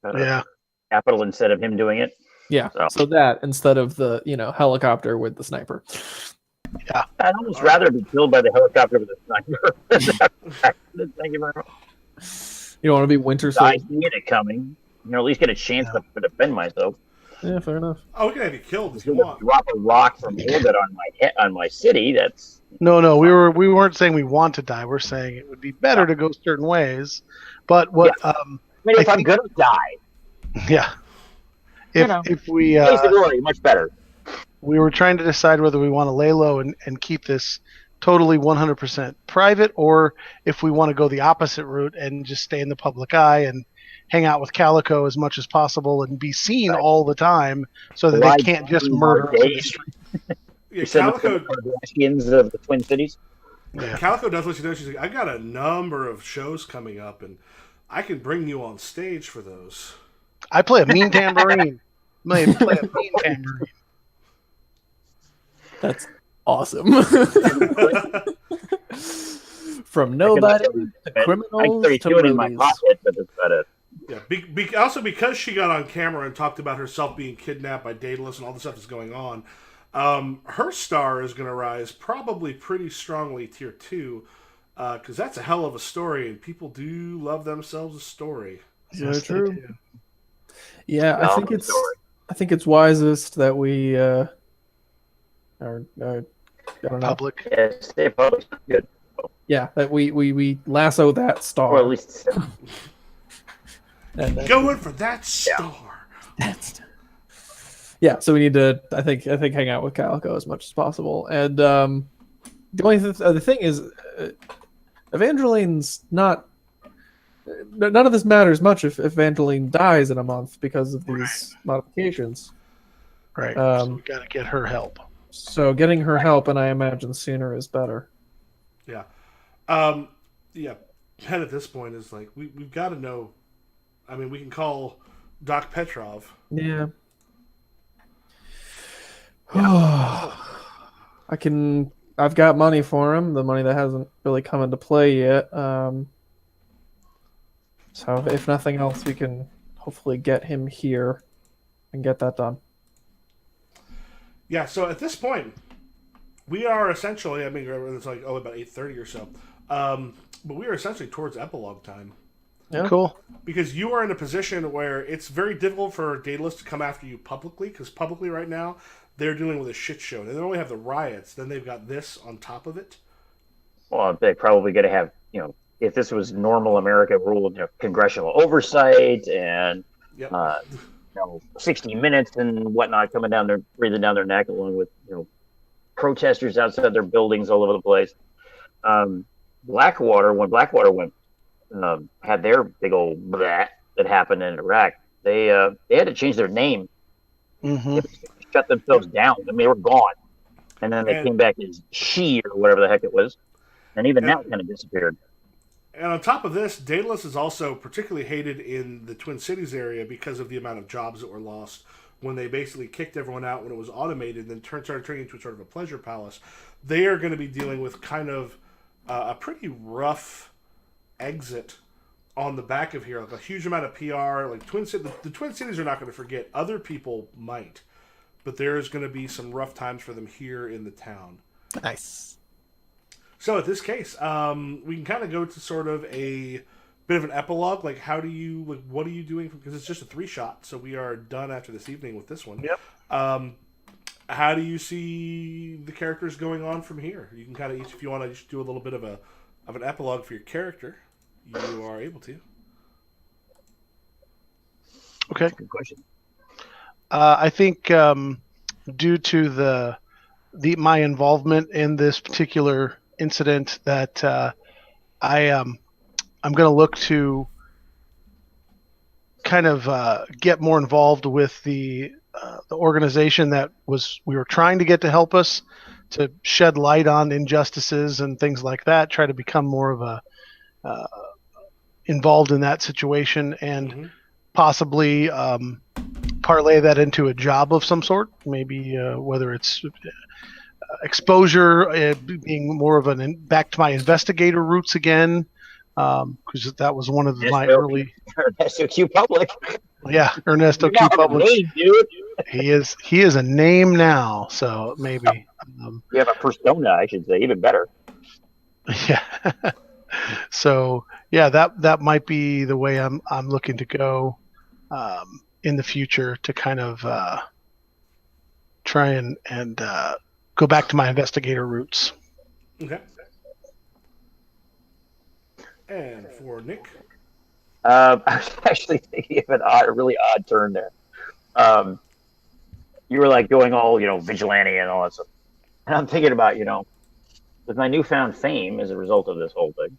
Yeah. capital instead of him doing it. Yeah. So that instead of the, helicopter with the sniper. I'd almost rather be killed by the helicopter with a sniper. Thank you very much. You don't want to be Winter I Soldier. see it coming. At least get a chance to defend myself. Yeah, fair enough. Oh, we can have you killed if If you want. drop a rock from orbit on my head, on my city, that's No, we weren't saying we want to die. We're saying it would be better to go certain ways. But what? I mean, if I I'm think- gonna die, Yeah. If we face the glory, much better. we were trying to decide whether we want to lay low and keep this totally 100% private, or if we want to go the opposite route and just stay in the public eye and hang out with Calico as much as possible and be seen all the time, so that Why they can't just do murder us in the days? street. Yeah, You said Calico, the Kardashians of the Twin Cities. Yeah. Calico does let you know. She's like, I got a number of shows coming up, and I can bring you on stage for those. I play a mean tambourine. I play a mean tambourine. That's awesome. From nobody to I criminals can to do it in my movies. pocket, but that's about it. Yeah. Also, because she got on camera and talked about herself being kidnapped by Daedalus and all the stuff that's going on, her star is going to rise probably pretty strongly tier 2, because that's a hell of a story, and people do love themselves a story. So Yes, they true. do. Yeah, I think Phenomenal story. it's wisest that we I don't know. Public. Yeah, stay public. Good. Yeah, that we lasso that star. Or at least and then- Going for that star. yeah, so we need to I think hang out with Calico as much as possible. And the only the thing is, Evangeline's not. None of this matters much if Evangeline dies in a month because of these modifications. Right. So we got to get her help. So getting her help, and I imagine sooner, is better. Yeah. Yeah. Pen at this point is like, we've got to know. I mean, we can call Doc Petrov. Yeah. I've got money for him, the money that hasn't really come into play yet. So if nothing else, we can hopefully get him here and get that done. Yeah, so at this point, we are essentially, I mean, it's like, about 8:30 or so. But we are essentially towards epilogue time. Yeah. Cool. Because you are in a position where it's very difficult for Daedalus to come after you publicly, because publicly right now, they're dealing with a shit show. They don't only have the riots, then they've got this on top of it. well, they're probably going to have, if this was normal America rule, congressional oversight and Yep. 60 Minutes and whatnot coming down there, breathing down their neck, along with protesters outside their buildings all over the place. Blackwater, when Blackwater went, had their big old blah that happened in Iraq, they had to change their name, Mm-hmm. shut themselves down. I mean, they were gone, and then they came back as She or whatever the heck it was, and even that kind of disappeared. And on top of this, Daedalus is also particularly hated in the Twin Cities area because of the amount of jobs that were lost when they basically kicked everyone out when it was automated and then started turning into sort of a pleasure palace. They are going to be dealing with kind of a pretty rough exit on the back of here, like a huge amount of PR. Like the Twin Cities are not going to forget. Other people might, but there is going to be some rough times for them here in the town. Nice. So in this case, we can kind of go to sort of a bit of an epilogue. Like, what are you doing? Because it's just a 3-shot, so we are done after this evening with this one. Yep. How do you see the characters going on from here? You can kind of, if you want to just do a little bit of an epilogue for your character, you are able to. Okay. Good question. I think due to my involvement in this particular incident, that I'm going to look to kind of get more involved with the organization that we were trying to get to help us to shed light on injustices and things like that. Try to become more of a involved in that situation, and possibly parlay that into a job of some sort. Maybe whether it's exposure, being more of back to my investigator roots again, because that was one of my early. Ernesto Q Public. Yeah, Ernesto Q Public. Name, dude. He is a name now, so maybe. You have a persona, I should say, even better. Yeah. So yeah, that might be the way I'm looking to go in the future, to kind of try and go back to my investigator roots. Okay. And for Nick, I was actually thinking of a really odd turn there. You were like going all vigilante and all that stuff, and I'm thinking about with my newfound fame as a result of this whole thing,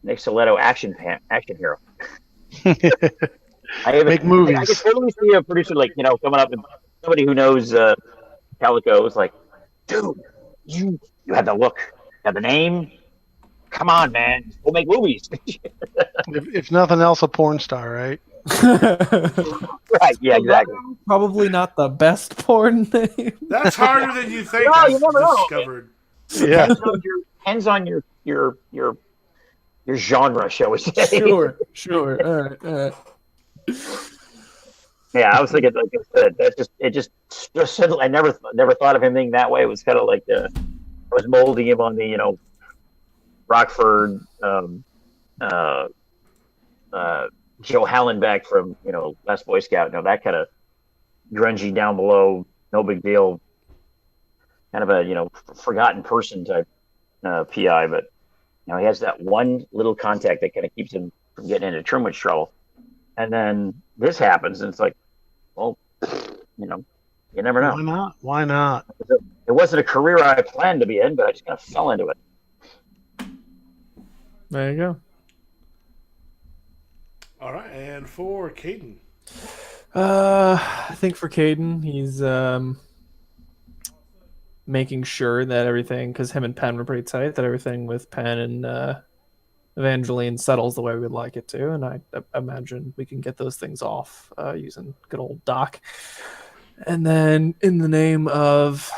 Nick Soletto action hero. Make movies. I could totally see a producer coming up and somebody who knows Calico is like, dude, you have the look, you have the name. Come on, man, we'll make movies. if nothing else, a porn star, right? Right, yeah, exactly. Probably not the best porn name. That's harder than you think. No, you never know. Discovered. Yeah. Depends on your genre, shall we say? Sure. All right. Yeah, I was thinking, like I said, I never thought of him being that way. It was kind of like I was molding him on the Rockford, Joe Hallenbeck from Last Boy Scout. That kind of grungy down below, no big deal, kind of a forgotten person type PI. But he has that one little contact that kind of keeps him from getting into too much trouble. And then this happens, and it's like, well, you never know. Why not? It wasn't a career I planned to be in, but I just kind of fell into it. There you go. All right, and for Caden. I think for Caden, he's making sure that everything, because him and Penn were pretty tight, that everything with Penn and Evangeline settles the way we'd like it to, and I imagine we can get those things off using good old Doc. And then, in the name of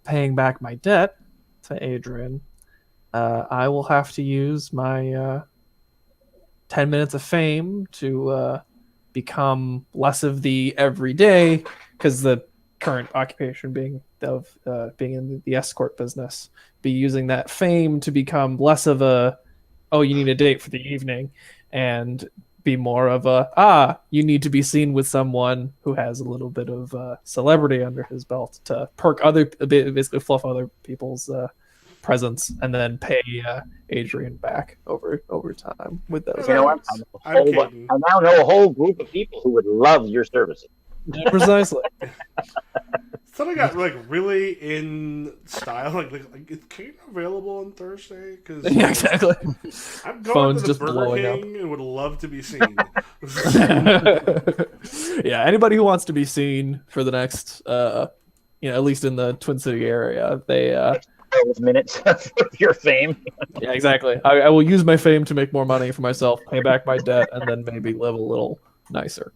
paying back my debt to Adrian, I will have to use my 10 minutes of fame to become less of the everyday, because the current occupation being in the escort business, be using that fame to become less of a, oh, you need a date for the evening, and be more of a, you need to be seen with someone who has a little bit of celebrity under his belt to basically fluff other people's presence, and then pay Adrian back over time with those. You know what? I now know a whole group of people who would love your services. Precisely. Something got really in style. Like is Kate available on Thursday? Because Yeah, exactly. I'm going Phone's to the just Burger blowing up. King and would love to be seen. Yeah, anybody who wants to be seen for the next, at least in the Twin City area, they. Minutes of your fame. Yeah, exactly. I will use my fame to make more money for myself, pay back my debt, and then maybe live a little nicer.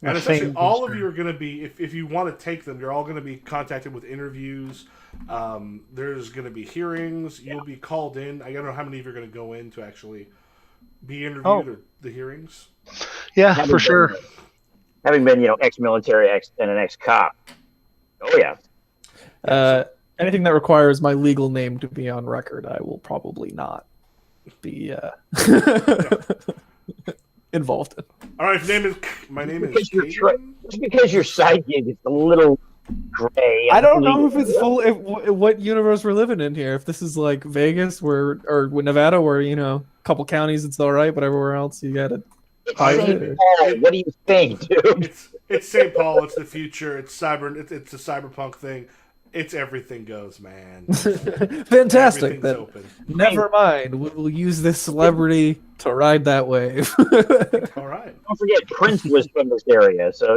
And essentially, all of you are going to be, if you want to take them, you're all going to be contacted with interviews. There's going to be hearings. You'll be called in. I don't know how many of you are going to go in to actually be interviewed or the hearings. Yeah, for sure. Having been, ex-military, and an ex-cop. Oh, yeah. Anything that requires my legal name to be on record, I will probably not be involved in. All right, my name is Caden. Just because your side gig is a little gray. I don't know if it's full. What universe we're living in here? If this is like Vegas, or Nevada, where a couple counties it's all right, but everywhere else you gotta hide it. What do you think, dude? It's St. Paul. It's the future. It's cyber. It's a cyberpunk thing. It's everything goes, man. Fantastic. Then open. Never mind. We'll use this celebrity to ride that wave. All right. Don't forget, Prince was from this area, so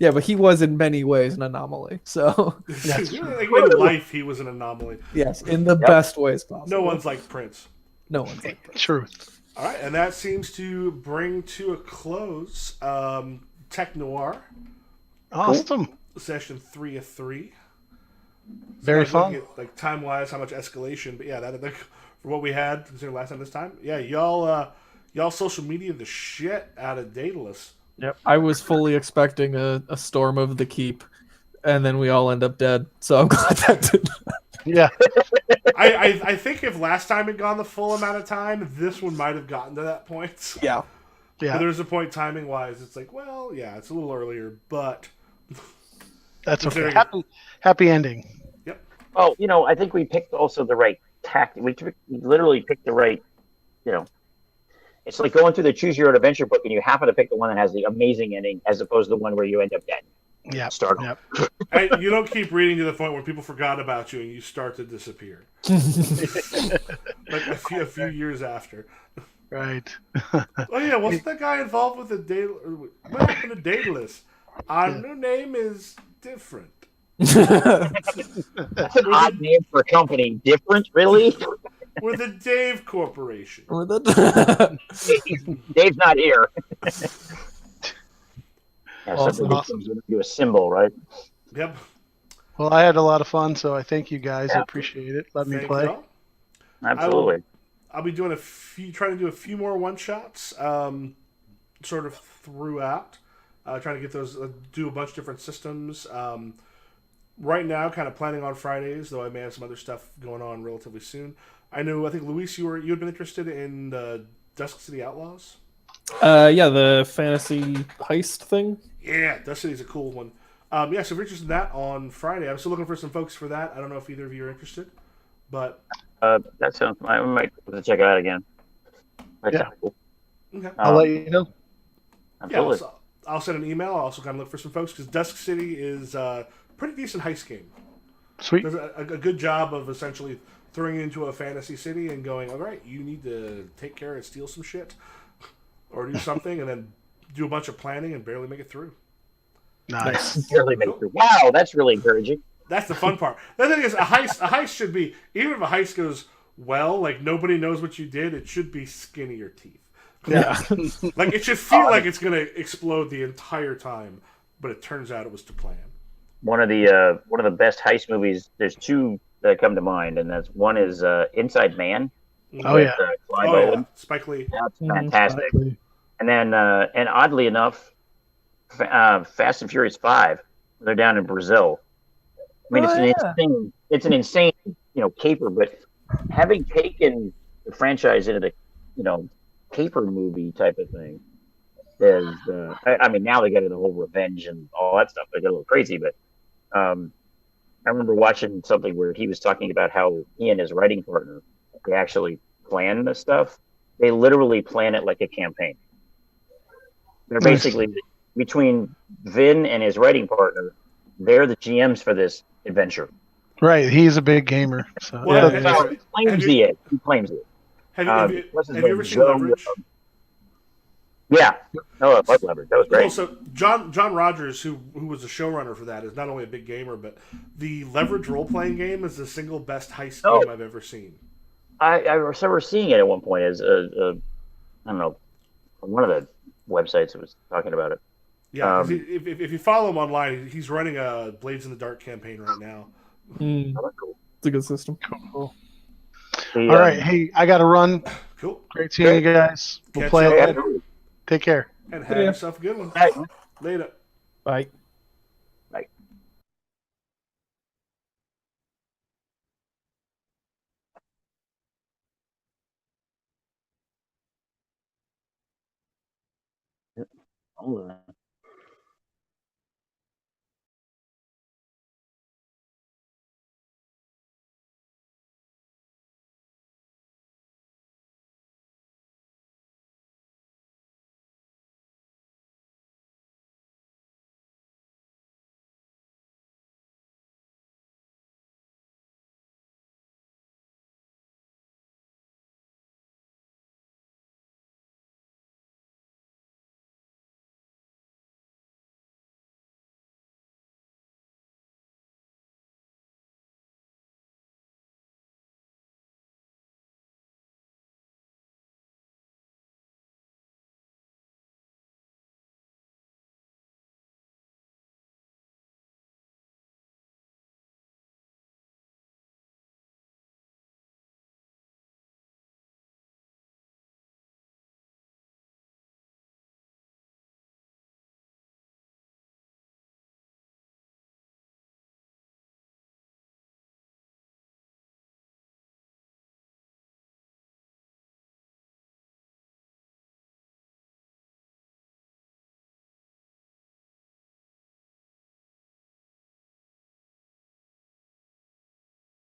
Yeah, but he was in many ways an anomaly. So That's true. Like, in life, he was an anomaly. yes, in the best ways possible. No one's like Prince. No one's like Prince. Truth. All right, and that seems to bring to a close Technoir Awesome. session 3 of 3. Very So fun. like time wise, how much escalation? But yeah, that for what we had considering last time this time. Yeah, y'all social media the shit out of Daedalus. Yep. I was fully expecting a storm of the keep, and then we all end up dead. So I'm glad that did. Yeah. I think if last time had gone the full amount of time, this one might have gotten to that point. Yeah. But Yeah. there's a point timing wise, it's like, well, yeah, it's a little earlier, but That's okay. Considering- Happy ending. Oh, I think we picked also the right tactic. We literally picked the right, it's like going through the Choose Your Own Adventure book, and you happen to pick the one that has the amazing ending, as opposed to the one where you end up dead. Yeah. Start. Yep. you don't keep reading to the point where people forgot about you and you start to disappear. Like a few years after. Right. Oh yeah, wasn't that guy involved with the Daedalus? What happened to Daedalus? Our new name is different. That's an odd name for a company. Different, really? We're the Dave Corporation. Dave's not here. Yeah, Awesome. something comes into a symbol, right? Yep. Well, I had a lot of fun, so I thank you guys. I Yeah. appreciate it. Let me Thank play. y'all. Absolutely. I'll be doing trying to do a few more one shots, sort of throughout. Trying to get those, do a bunch of different systems. Right now, kind of planning on Fridays, though I may have some other stuff going on relatively soon. I think Luis, you had been interested in the Dusk City Outlaws. Yeah, the fantasy heist thing. Yeah, Dusk City's a cool one. Yeah, so if you're interested in that on Friday, I'm still looking for some folks for that. I don't know if either of you are interested, but That sounds. I might have to check it out again. That Yeah. sounds cool. okay. I'll let you know. Yeah, Absolutely. I'll send an email. I'll also kind of look for some folks because Dusk City is a pretty decent heist game. Sweet. Does a good job of essentially throwing you into a fantasy city and going, all right, you need to take care and steal some shit or do something, and then do a bunch of planning and barely make it through. Nice. Barely made it through. Wow, that's really encouraging. That's the fun part. The thing is, a heist should be, even if a heist goes well, like nobody knows what you did, it should be skin of your teeth. Yeah. Like it should feel like it's gonna explode the entire time, but it turns out it was to plan. One of the best heist movies. There's two that come to mind, and one is Inside Man. Oh, with, yeah. Clive Oh yeah, Owen. Spike Lee. That's Mhm. fantastic. Exactly. And then, and oddly enough, Fast and Furious 5. They're down in Brazil. I mean, it's an insane, caper. But having taken the franchise into the, caper movie type of thing, is I mean, now they get into the whole revenge and all that stuff. They get a little crazy, but I remember watching something where he was talking about how he and his writing partner, they actually plan this stuff. They literally plan it like a campaign. They're Nice. basically between Vin and his writing partner. They're the GMs for this adventure. Right. He's a big gamer. So Well, yeah, have- Well, he claims have you- he is. He claims it. Have you What's his have you name? ever seen Joe, Leverage? Yeah. No, I love Leverage. That was great. Well, so John Rogers, who was the showrunner for that, is not only a big gamer, but the Leverage role playing game is the single best heist Oh. game I've ever seen. I remember seeing it at one point as I don't know, on one of the websites that was talking about it. Yeah, 'cause if you follow him online, he's running a Blades in the Dark campaign right now. Mm, Oh, that's cool. it's a good system. cool. The, All right. Hey, I got to run. Cool. Great seeing you guys. We'll Catch play y'all it later. later. Take care. And have Yeah. yourself a good one. Right. Later. Bye. Right. Hold on.